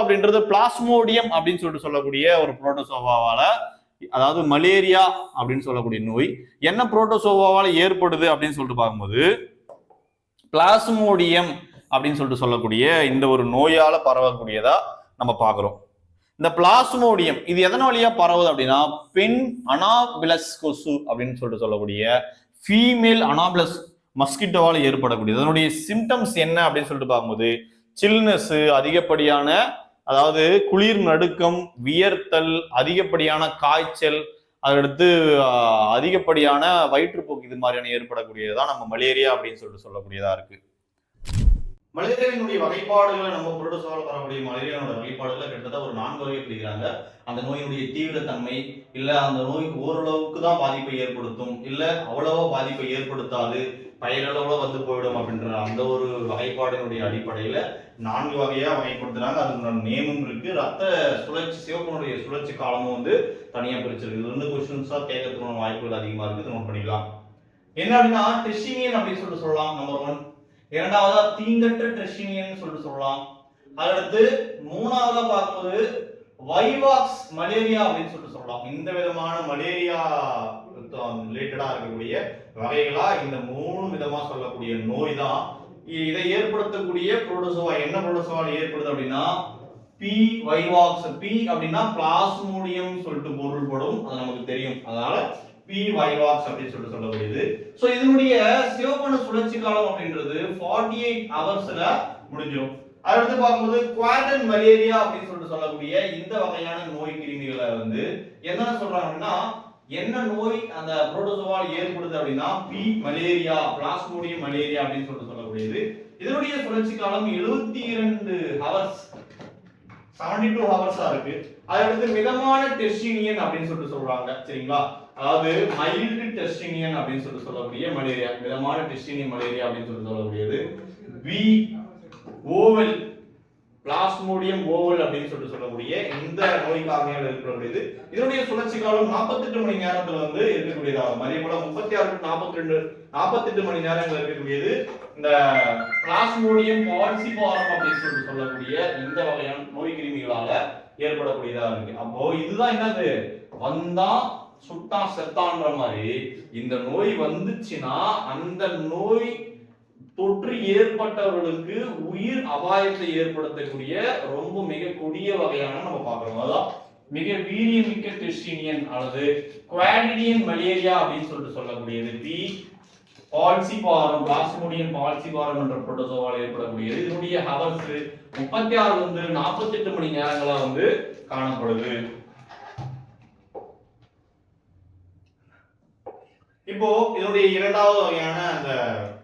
[SPEAKER 2] அப்படின்றது பிளாஸ்மோடியம் அப்படின்னு சொல்லிட்டு சொல்லக்கூடிய ஒரு புரோட்டோசோவாவால, அதாவது மலேரியா அப்படின்னு சொல்லக்கூடிய நோய் என்ன புரோட்டோசோவாவால ஏற்படுது அப்படின்னு சொல்லிட்டு பார்க்கும்போது பிளாஸ்மோடியம் அப்படின்னு சொல்லிட்டு சொல்லக்கூடிய இந்த ஒரு நோயால பரவக்கூடியதா நம்ம பார்க்கிறோம். இந்த பிளாஸ்மோடியம் இது எதன் வழியா பரவுது அப்படின்னா பெண் அனாபிலஸ் கொசு அப்படின்னு சொல்லிட்டு சொல்லக்கூடிய ஃபீமேல் அனாபிலஸ் மஸ்கிட்டோவால் ஏற்படக்கூடியது. அதனுடைய சிம்டம்ஸ் என்ன அப்படின்னு சொல்லிட்டு பார்க்கும்போது சில்னஸ், அதிகப்படியான அதாவது குளிர் நடுக்கம், வியர்த்தல், அதிகப்படியான காய்ச்சல், அதடுத்து அதிகப்படியான வயிற்றுப்போக்கு, இது மாதிரியான ஏற்படக்கூடியதான் நம்ம மலேரியா அப்படின்னு சொல்லிட்டு சொல்லக்கூடியதா இருக்கு. மலேரியாவினுடைய வகைப்பாடுகளை நம்ம புரோட்டோசோவால வரக்கூடிய மலேரியாவோட வகைப்பாடுகளை கிட்டத்தட்ட ஒரு 4 வகை பிரிக்கிறாங்க. அந்த நோயினுடைய தீவிரத்தன்மை, இல்ல அந்த நோய் ஓரளவுக்கு தான் பாதிப்பை ஏற்படுத்தும், இல்ல அவ்வளவா பாதிப்பை ஏற்படுத்தாது, பயனளவுல வந்து போயிடும் அப்படின்ற அந்த ஒரு வகைப்பாடினுடைய அடிப்படையில 4 வகையா வகைப்படுத்துறாங்க. அதுக்கு நேமும் இருக்கு. ரத்த சுழற்சி, சிவப்பினுடைய சுழற்சி காலமும் வந்து தனியா பிரிச்சிருக்கு. இது வந்து கொஸ்டின்ஸா கேட்கறதுக்கான வாய்ப்புகள் அதிகமா இருக்கு, நோட் பண்ணிக்கலாம். என்ன அப்படின்னா டெஸ்டினியன் அப்படின்னு சொல்லிட்டு சொல்லலாம், நம்பர் 1. இரண்டாவதா தீங்கற்ற ட்ரெஷினியன் சொல்லிட்டு சொல்லலாம். அடுத்து மூணாவதா பார்க்கும்போது வைவாக்ஸ் மலேரியா அப்படின்னு சொல்லிட்டு சொல்லலாம். இந்த விதமான மலேரியா ரிலேட்டடா இருக்கக்கூடிய வகைகளா இந்த 3 விதமா சொல்லக்கூடிய நோய் தான். இதை ஏற்படுத்தக்கூடிய புரோட்டோசோவா என்ன புரோட்டோசோவால் ஏற்படுது அப்படின்னா பி வைவாக்ஸ். பி அப்படின்னா பிளாஸ்மோடியம் சொல்லிட்டு பொருள்படும், அது நமக்கு தெரியும். அதனால பி வைவாக்ஸ் அப்படின்னு சொல்லிட்டு சொல்லக்கூடியது. சோ இதனுடைய சிவப்பணு சுழற்சி காலம் அப்படின்றது 48 ஹவர்ஸ்ல முடிஞ்சிடும். அடுத்து பார்க்கும்போது குவாட்டன் மலேரியா அப்படின்னு சொல்லிட்டு சொல்லக்கூடிய இந்த வகையான நோய் கிருமிகளை வந்து என்னன்னு சொல்றாங்க அப்படின்னா என்ன நோய் அந்த புரோட்டோசோவால் ஏற்படுது அப்படின்னா பி மலேரியா பிளாஸ்மோடியம் மலேரியா அப்படின்னு சொல்லிட்டு சொல்லக்கூடியது. இதனுடைய சுழற்சி காலம் 72 ஹவர்ஸ் 72 ஹவர்ஸா இருக்கு. அடுத்து மிதமான டெஸ்டினியன் அப்படின்னு சொல்லிட்டு சொல்றாங்க. சரிங்களா, அதாவது மைல்டு டெஸ்டினியன் அப்படின்னு சொல்லிட்டு சொல்லக்கூடிய மலேரியா, மிதமான டெஸ்டினியன் மலேரியா அப்படின்னு சொல்லிட்டு சொல்லக்கூடியது. பி ஓவல் பிளாஸ்மோடியம் ஓவல் அப்படின்னு சொல்லிட்டு சொல்லக்கூடிய இந்த நோய்க்காக இருக்கக்கூடியது. இதனுடைய சுழற்சி காலம் 48 மணி நேரத்துல வந்து இருக்கக்கூடியதாகும். அதே போல 36 48 மணி நேரங்கள் இருக்கக்கூடியது. இந்த பிளாஸ்மோடியம் பால்சிபாரம் அப்படின்னு சொல்லிட்டு சொல்லக்கூடிய இந்த வகையான நோய் கிருமிகளால ஏற்படக்கூடியதா இருக்கு. அப்போ இதுதான் என்னது, வந்தா சுட்டா செத்தான்ற மாதிரி இந்த நோய் வந்துச்சுன்னா அந்த நோய் தொற்று ஏற்பட்டவர்களுக்கு உயிர் அபாயத்தை ஏற்படுத்தக்கூடிய ரொம்ப மிக கொடிய வகையான நம்ம பார்க்கிறோம். அதான் மிக வீரியமிக்க டெஸ்டினியன் அல்லது குவாடினியன் மலேரியா அப்படின்னு சொல்லிட்டு சொல்லக்கூடியது. பி பால்சிபாரம் பிளாஸ்மோடியம் பால்சிபாரம் என்ற புரோட்டோசோவால் ஏற்படக்கூடியது. இதனுடைய ஹவர்ஸ் 36 வந்து 48 மணி நேரங்களா வந்து காணப்படுது. இப்போ இதனுடைய இரண்டாவது வகையான அந்த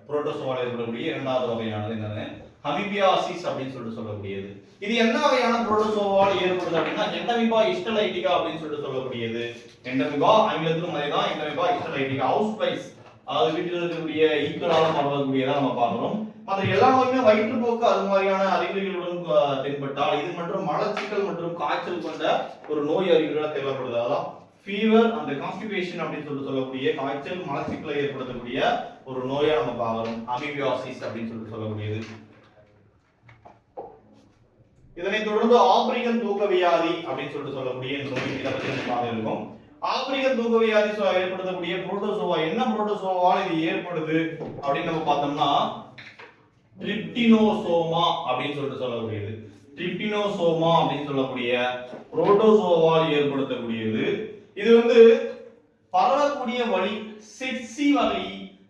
[SPEAKER 2] புரோட்டோசோவால் ஏற்படக்கூடிய இரண்டாவது வகையானது என்னன்னு அமீபியாசிஸ் அப்படின்னு சொல்லிட்டு சொல்லக்கூடியது. இது என்ன வகையான புரோட்டோசோவால் ஏற்படுது அப்படின்னா எண்டமிபா ஹிஸ்டலைட்டிகா அப்படின்னு சொல்லிட்டு சொல்லக்கூடியது. எண்டமிபா ஆங்கிலத்திலும் அதேதான், எண்டமிபா ஹிஸ்டலைட்டிகா ஹவுஸ் ஃப்ளைஸ், அதாவது வீட்டில் இருக்கக்கூடிய ஈக்களால பரவக்கூடியதா நம்ம பார்க்கிறோம். மற்ற எல்லா நோயுமே வயிற்றுப்போக்கு அது மாதிரியான அறிகுறிகளுடன் தென்பட்டால் இது மற்றும் மலச்சிக்கல் மற்றும் காய்ச்சல் கொண்ட ஒரு நோய் அறிகுறிகளாக தேவைப்படுது. அதான் ஃபீவர் அந்த கான்ஸ்டிபேஷன் அப்படின்னு சொல்லிட்டு சொல்லக்கூடிய காய்ச்சல் மலச்சிக்கலை ஏற்படுத்தக்கூடிய ஒரு நோயா நம்ம பார்க்கிறோம். அமீபியாசிஸ் அப்படின்னு சொல்லிட்டு சொல்லக்கூடியது. இதனை தொடர்ந்து ஆப்பிரிக்கன் தூக்க வியாதி அப்படின்னு சொல்லிட்டு சொல்லக்கூடிய நோய் இதை பற்றி நம்ம இருக்கும். ஆப்பிரிக்கன் தூக்க வியாதி ஏற்படுத்தக்கூடிய புரோட்டோசோவா என்ன புரோட்டோசோவால் இது ஏற்படுது அப்படின்னு நம்ம பார்த்தோம்னா ட்ரிப்டினோசோமா அப்படின்னு சொல்லிட்டு சொல்லக்கூடியது. ட்ரிப்டினோசோமா அப்படின்னு சொல்லக்கூடிய புரோட்டோசோவால் ஏற்படுத்தக்கூடியது. இது வந்து பரவக்கூடிய வழி செட்சி வகை,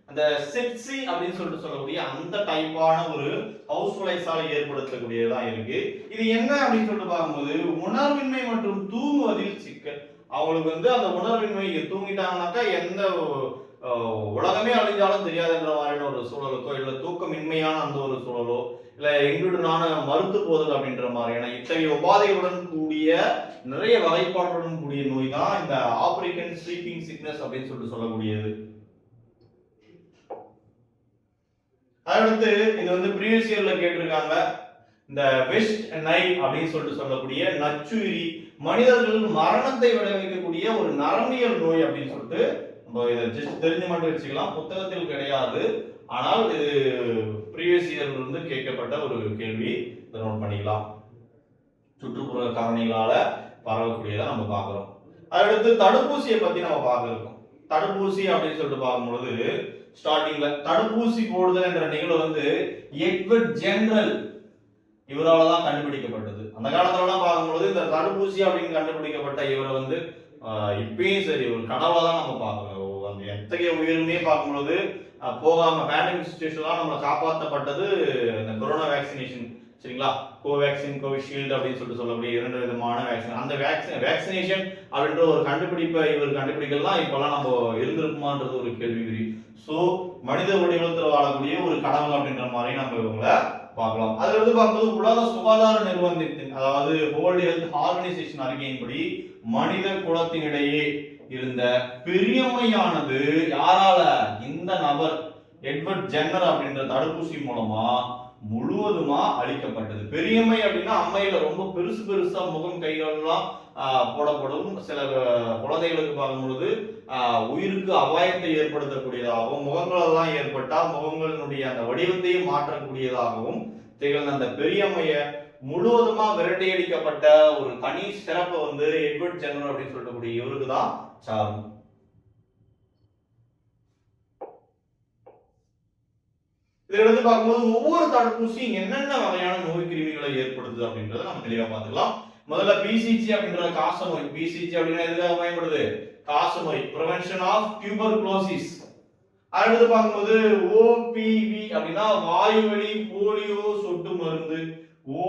[SPEAKER 2] அந்த செட்சி அப்படின்னு சொல்லிட்டு சொல்லக்கூடிய அந்த டைப்பான ஒரு ஹவுஸ் ஃப்ளைஸால ஏற்படுத்தக்கூடியதா இருக்கு. இது என்ன அப்படின்னு சொல்லிட்டு பார்க்கும்போது உணர்வின்மை மற்றும் தூங்குவதில் சிக்கல். அவங்களுக்கு வந்து அந்த உணர்வின்மை தூங்கிட்டாங்கன்னாக்கா எந்த உலகமே அழிஞ்சாலும் தெரியாதுன்ற மாதிரியான ஒரு சூழலுக்கோ இல்ல தூக்கமின்மையான அந்த ஒரு சூழலோ இல்ல எங்களுடனான மறுத்து போதல் அப்படின்ற மாதிரியான இத்தகைய உபாதைகளுடன் கூடிய நிறைய வகைப்பாடுடன் கூடிய நோய் தான் இந்த ஆப்பிரிக்கன் ஸ்லீப்பிங் சிக்னஸ் அப்படின்னு சொல்லிட்டு சொல்லக்கூடியது. அடுத்து இது வந்து ப்ரீவியஸ் இயர்ல கேட்டிருக்காங்க. இந்த வெஸ்ட் நைல் அப்படின்னு சொல்லிட்டு சொல்லக்கூடிய நச்சுயிரி மனிதர்கள் மரணத்தை விளைவிக்கக்கூடிய ஒரு நரம்பியல் நோய் அப்படின்னு சொல்லிட்டு நம்ம இதை ஜஸ்ட் தெரிஞ்சு மட்டும் வச்சுக்கலாம். புத்தகத்தில் கிடையாது, ஆனால் இது ப்ரீவியஸ் இயர்ல இருந்து கேட்கப்பட்ட ஒரு கேள்வி. இதை நோட் பண்ணிக்கலாம். சுற்றுப்புற காரணிகளால பரவக்கூடியதை நம்ம பார்க்கிறோம். அடுத்து தடுப்பூசியை பத்தி நம்ம பார்க்க இருக்கோம். தடுப்பூசி அப்படின்னு சொல்லிட்டு பார்க்கும்பொழுது ஸ்டார்டிங்ல தடுப்பூசி போடுதல் என்ற நிகழ்வு வந்து எட்வர்ட் ஜெனரல் இவரால் தான் கண்டுபிடிக்கப்பட்டது. அந்த காலத்துலலாம் பார்க்கும்பொழுது இந்த தடுப்பூசி அப்படின்னு கண்டுபிடிக்கப்பட்ட இவரை வந்து இப்பயும் சரி ஒரு கனவா தான் நம்ம பார்க்கணும். அந்த எத்தகைய உயிருமே பார்க்கும்பொழுது போகாம பேண்டமிக் சிச்சுவேஷன்லாம் நம்மளை காப்பாற்றப்பட்டது இந்த கொரோனா வேக்சினேஷன். சரிங்களா, கோவேக்சின் கோவிஷீல்டு அப்படின்னு சொல்லிட்டு சொல்லக்கூடிய 2 விதமான வேக்சின். அந்த வேக்சினேஷன் அப்படின்ற ஒரு கண்டுபிடிப்பை இவர் கண்டுபிடிக்கலாம் இப்பெல்லாம் நம்ம இருந்திருக்குமான்றது ஒரு கேள்விக்குறி. ஸோ மனித வடிவத்தில் வாழக்கூடிய ஒரு கடவுள் அப்படின்ற மாதிரி நம்ம இவங்களை பார்க்கலாம். அதுல இருந்து பார்க்கும்போது உலக சுகாதார நிறுவனத்தின் அதாவது வேர்ல்ட் ஹெல்த் ஆர்கனைசேஷன் அறிக்கையின்படி மனித குலத்தினிடையே இருந்த பெரியம்மையானது யாரால, இந்த நபர் எட்வர்ட் ஜென்னர் அப்படின்ற தடுப்பூசி மூலமா முழுவதுமா அளிக்கப்பட்டது. பெரியம்மை அப்படின்னா அம்மையில ரொம்ப பெருசு பெருசா முகம் கைகள்லாம் போடப்படும். சில குழந்தைகளுக்கு பார்க்கும்பொழுது உயிருக்கு அபாயத்தை ஏற்படுத்தக்கூடியதாகவும் முகங்களெல்லாம் ஏற்பட்டா முகங்களினுடைய அந்த வடிவத்தையும் மாற்றக்கூடியதாகவும் திகழ்ந்த அந்த பெரியம்மைய முழுவதுமா விரட்டியடிக்கப்பட்ட ஒரு தனி சிறப்பை வந்து எட்வர்ட் ஜெனர் அப்படின்னு சொல்லக்கூடிய இவருக்கு தான் சாரும். இதை எடுத்து பார்க்கும்போது ஒவ்வொரு தடுப்பூசியும் என்னென்ன வகையான நோய் கிருமிகளை ஏற்படுத்துது அப்படின்றத நம்ம தெளிவா பார்த்துக்கலாம். முதல்ல பிசிஜி அப்படின்ற காச நோய். பிசிஜி அப்படின்னா எதுக்காக பயன்படுது? காச நோய், பிரிவென்ஷன் ஆஃப் டியூபர்குலோசிஸ். அடுத்து பார்க்கும்போது ஓபிவி அப்படின்னா வாய்வழி போலியோ சொட்டு மருந்து,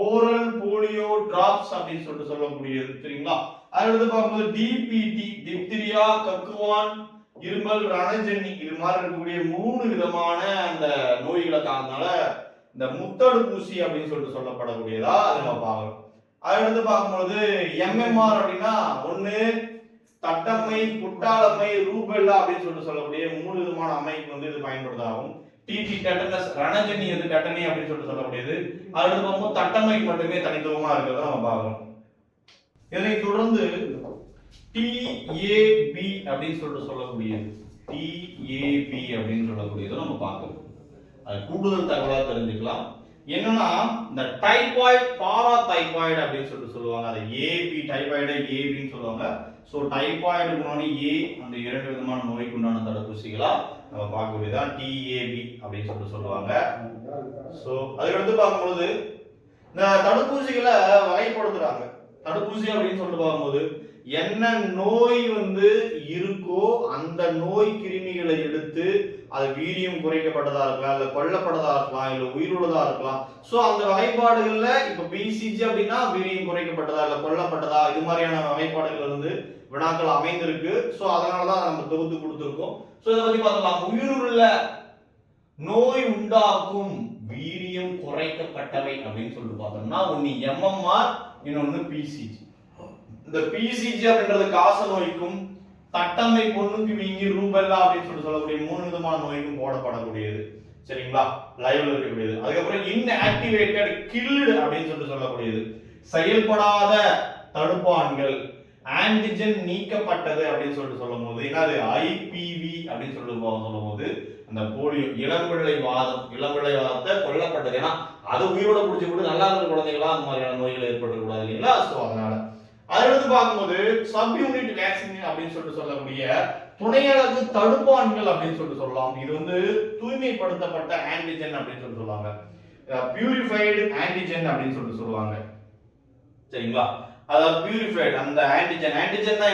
[SPEAKER 2] ஓரல் போலியோ டிராப்ஸ் அப்படின்னு சொல்லிட்டு சொல்லக்கூடியது. சரிங்களா? அடுத்து பார்க்கும்போது டிபிடி, டிப்திரியா, கக்குவான், இருமல், ரணஜன்னி, இது மாதிரி இருக்கக்கூடிய 3 விதமான அந்த நோய்களை காரணனால இந்த முத்தடுப்பூசி அப்படின்னு சொல்லிட்டு சொல்லப்படக்கூடியதா அது நம்ம பார்க்கணும். அடுத்து பார்க்கும்போது எம்எம்ஆர் அப்படின்னா ஒண்ணு தட்டம்மை, குட்டாளம்மை, ரூபெல்லா அப்படின்னு சொல்லிட்டு சொல்லக்கூடிய 3 விதமான அமைப்பு வந்து இது பயன்படுத்தாகும். டிடி டெட்டனஸ், ரணஜன்னி வந்து டெட்டனி அப்படின்னு சொல்லிட்டு சொல்லக்கூடியது. அடுத்து பார்க்கும்போது தட்டம்மைக்கு மட்டுமே தனித்துவமா இருக்கிறத நம்ம பார்க்கணும். இதனை தொடர்ந்து TAB அப்படின்னு சொல்லிட்டு சொல்லக்கூடியது, TAB அப்படின்னு சொல்லக்கூடியது நம்ம பார்க்கணும். அது கூடுதல் தகவலா தெரிஞ்சுக்கலாம். என்னன்னா இந்த டைபாய்டு, பாரா டைபாய்டு அப்படின்னு சொல்லுவாங்க. அதை ஏபி, டைபாய்டு ஏபின்னு சொல்லுவாங்க. ஸோ டைபாய்டுக்கு முன்னாடி ஏ, அந்த 2 விதமான நோய்க்கு உண்டான தடுப்பூசிகளா நம்ம பார்க்கக்கூடியதான் டிஏபி அப்படின்னு சொல்லுவாங்க. ஸோ அதுக்கடுத்து பார்க்கும்போது இந்த தடுப்பூசிகளை வகைப்படுத்துறாங்க. தடுப்பூசி அப்படின்னு சொல்லிட்டு பார்க்கும்போது என்ன நோய் வந்து இருக்கோ அந்த நோய் கிருமிகளை எடுத்து அது வீரியம் குறைக்கப்பட்டதா இருக்கலாம், இல்ல கொல்லப்பட்டதா இருக்கலாம், இல்ல உயிருள்ளதா இருக்கலாம். சோ அந்த வகைப்பாடுகள்ல இப்ப பிசிஜி அப்படின்னா வீரியம் குறைக்கப்பட்டதா இல்ல கொல்லப்பட்டதா, இது மாதிரியான வகைப்பாடுகள் வந்து வினாக்கள் அமைந்திருக்கு. சோ அதனாலதான் நம்ம தொகுத்து கொடுத்திருக்கோம். சோ இதை பத்தி பார்க்கலாம். உயிருள்ள நோய் உண்டாக்கும் வீரியம் குறைக்கப்பட்டவை அப்படின்னு சொல்லிட்டு பார்த்தோம்னா ஒன்னு எம்எம்ஆர், இன்னொன்னு பிசிஜி. இந்த பிசிஜி அப்படின்றது காச நோய்க்கும், தட்டம்மை, பொண்ணுக்கு வீங்கி, ரூபெல்லா அப்படின்னு சொல்லக்கூடிய 3 விதமான நோய்க்கும் போடப்படக்கூடியது. சரிங்களா? லைவ்ல இருக்கக்கூடியது. அதுக்கப்புறம் இன்ஆக்டிவேட்டட், கில்டு அப்படின்னு சொல்லக்கூடியது, செயல்படாத தடுப்பான்கள், ஆன்டிஜன் நீக்கப்பட்டது அப்படின்னு சொல்லும்போது என்னது ஐபிவி அப்படின்னு சொல்லும்போது அந்த போலியோ, இளம்பிள்ளைவாதத்தை கொல்லப்பட்டது. ஏன்னா அது உயிரோட பிடிச்சி கூட நல்லா இருக்கிற குழந்தைகளா அந்த மாதிரியான நோய்கள் ஏற்படக்கூடாது இல்லைங்களா? சோ அதனால அடுத்து பார்க்கும்போது சப் யூனிட் வேக்சின் அப்படின்னு சொல்லக்கூடிய துணையலகு தடுப்பான்கள் அப்படின்னு சொல்லலாம். இது வந்து தூய்மைப்படுத்தப்பட்ட ஆன்டிஜன் அப்படின்னு சொல்லுவாங்க. பியூரிஃபைடு ஆன்டிஜன் அப்படின்னு சொல்லுவாங்க. சரிங்களா? அதாவது பியூரிஃபைடு அந்த ஆன்டிஜன்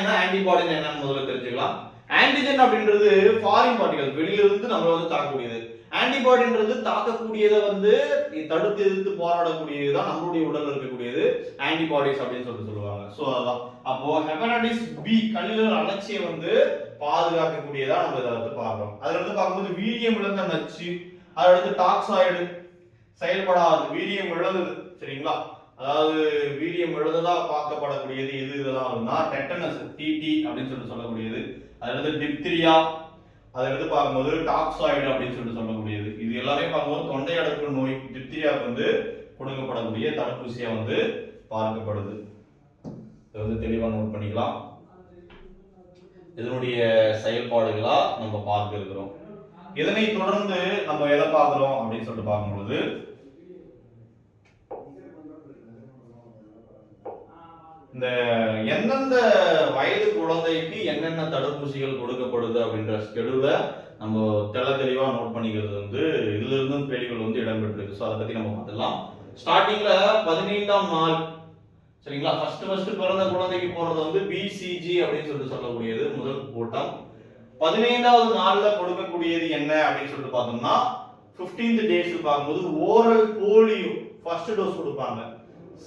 [SPEAKER 2] என்ன, ஆன்டிபாடி என்னன்னு முதல்ல தெரிஞ்சுக்கலாம். ஆன்டிஜன் அப்படின்றது ஃபாரின் பார்ட்டிகல், வெளியில இருந்து நம்மள வந்து தாக்கக்கூடியது. ஆன்டிபாடின்றது தாக்கக்கூடியதை வந்து தடுத்து எதிர்த்து போராடக்கூடியதுதான் நம்மளுடைய உடல்ல இருக்கக்கூடியது ஆன்டிபாடிஸ் அப்படின்னு சொல்லுவாங்க. சோ அதான் அப்போ ஹெப்படைட்டிஸ் பி, கல்லீரல் அழற்சியை வந்து பாதுகாக்கக்கூடியதா நம்ம இதை வந்து பார்க்கிறோம். அதுல இருந்து பார்க்கும்போது வீரியம் இழந்த நச்சு, அடுத்து டாக்ஸாய்டு, செயல்படாது, வீரியம் இழந்தது. சரிங்களா? அதாவது வீரியம் இழந்ததா பார்க்கப்படக்கூடியது எது இதெல்லாம் டெட்டனஸ், டிடி அப்படின்னு சொல்லக்கூடியது. அதாவது டிப்திரியா, அதை எடுத்து பார்க்கும்போது டாக்ஸாய்டு அப்படின்னு சொல்லக்கூடியது. இது எல்லாமே பார்க்கும்போது தொண்டை அடைப்பு நோய், டிப்திரியாவுக்கு வந்து கொடுக்கப்படக்கூடிய தடுப்பூசியா வந்து பார்க்கப்படுது. இதை வந்து தெளிவாக நோட் பண்ணிக்கலாம். இதனுடைய செயல்பாடுகளா நம்ம பார்க்க இருக்கிறோம். இதனை தொடர்ந்து நம்ம எதை பார்க்கிறோம் அப்படின்னு சொல்லிட்டு பார்க்கும்பொழுது இந்த எந்தெந்த வயது குழந்தைக்கு என்னென்ன தடுப்பூசிகள் கொடுக்கப்படுது அப்படின்ற ஸ்கெடியூலை நம்ம தெளிவா நோட் பண்ணிக்கிறது வந்து இதுல இருந்தும் கேள்விகள் வந்து இடம்பெற்றிருக்கு. ஸோ அதை பத்தி நம்ம பார்த்துக்கலாம். ஸ்டார்டிங்ல 15ஆம் நாள், சரிங்களா, ஃபர்ஸ்ட் பிறந்த குழந்தைக்கு போறது வந்து பிசிஜி அப்படின்னு சொல்லக்கூடியது முதல் கூட்டம். 15வது நாள்ல கொடுக்கக்கூடியது என்ன அப்படின்னு சொல்லிட்டு பார்த்தோம்னா 15th டேஸ் பார்க்கும்போது ஓரல் போலியோ ஃபர்ஸ்ட் டோஸ் கொடுப்பாங்க.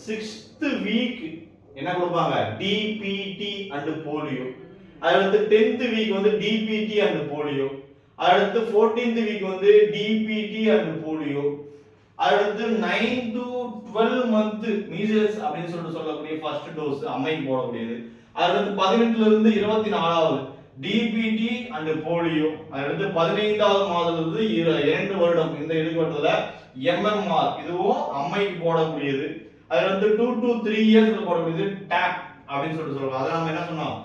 [SPEAKER 2] 6th வீக் என்ன கொடுப்பாங்க, டிபிடி அண்ட் போலியோ. அடுத்து 10th வீக் வந்து டிபிடி அண்ட் போலியோ. அடுத்து 14th வீக் வந்து டிபிடி அண்ட் போலியோ. அடுத்து 9 to 12 month மீசல்ஸ் அப்படின்னு சொல்லக்கூடிய ஃபர்ஸ்ட் டோஸ் அம்மைக்கு போடக்கூடியது. அடுத்து 18ல இருந்து 24வது டிபிடி அண்ட் போலியோ. அடுத்து 15வது மாதத்துல இருந்து 2 வருடம் இந்த இதுவட்டத்துல எம்எம்ஆர், இதுவும் அம்மைக்கு போடக்கூடியது. அதுல வந்து 2 to 3 years போடக்கூடியது டாப் அப்படின்னு சொல்லுவாங்க. அதை நம்ம என்ன சொன்னோம்,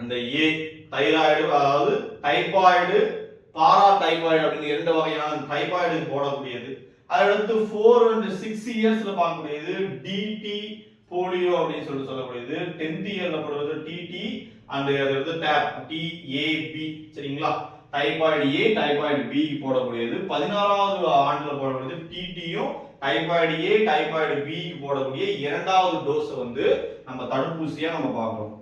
[SPEAKER 2] அந்த ஏ தைராய்டு, அதாவது டைபாய்டு, பாரா டைபாய்டு அப்படின்னு 2 வகையான டைபாய்டு போடக்கூடியது. அடுத்து 4 and 6 இயர்ஸ்ல பார்க்கக்கூடியது டிடி போலியோ அப்படின்னு சொல்லக்கூடியது. 10th இயர்ல போடுறது டிடி அண்ட் அது டேப் டிஏபி. சரிங்களா? டைபாய்டு ஏ டைபாய்டு பி போடக்கூடியது. 16வது ஆண்டுல போடக்கூடியது டிடியும் டைபாய்டு ஏ டைபாய்டு பி போடக்கூடிய இரண்டாவது டோஸ் வந்து நம்ம தடுப்பூசியா நம்ம பார்க்கிறோம்.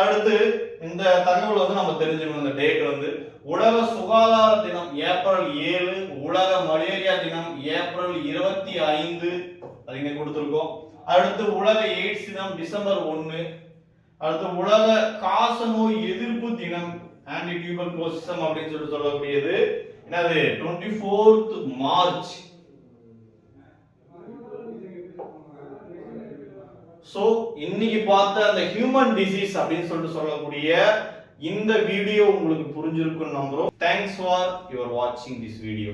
[SPEAKER 2] அடுத்து இந்த தகவல் வந்து நம்ம தெரிஞ்சுக்கணும். இந்த டேட் வந்து உலக சுகாதார தினம் ஏப்ரல் 7, உலக மலேரியா தினம் ஏப்ரல் 25, அது இங்க கொடுத்திருக்கோம். அடுத்து உலக எய்ட்ஸ் தினம் டிசம்பர் 1. அடுத்து உலக காசநோய் எதிர்ப்பு தினம் ஆன்டி டியூபர்குலோசிசம் அப்படின்னு சொல்லக்கூடியது என்னது 24th மார்ச். சோ இன்னைக்கு பார்த்த அந்த ஹியூமன் டிசீஸ் அப்படின்னு சொல்லக்கூடிய இந்த வீடியோ உங்களுக்கு புரிஞ்சிருக்கும்னு நம்புறோம். தேங்க்ஸ் ஃபார் யுவர் வாட்சிங் திஸ் வீடியோ.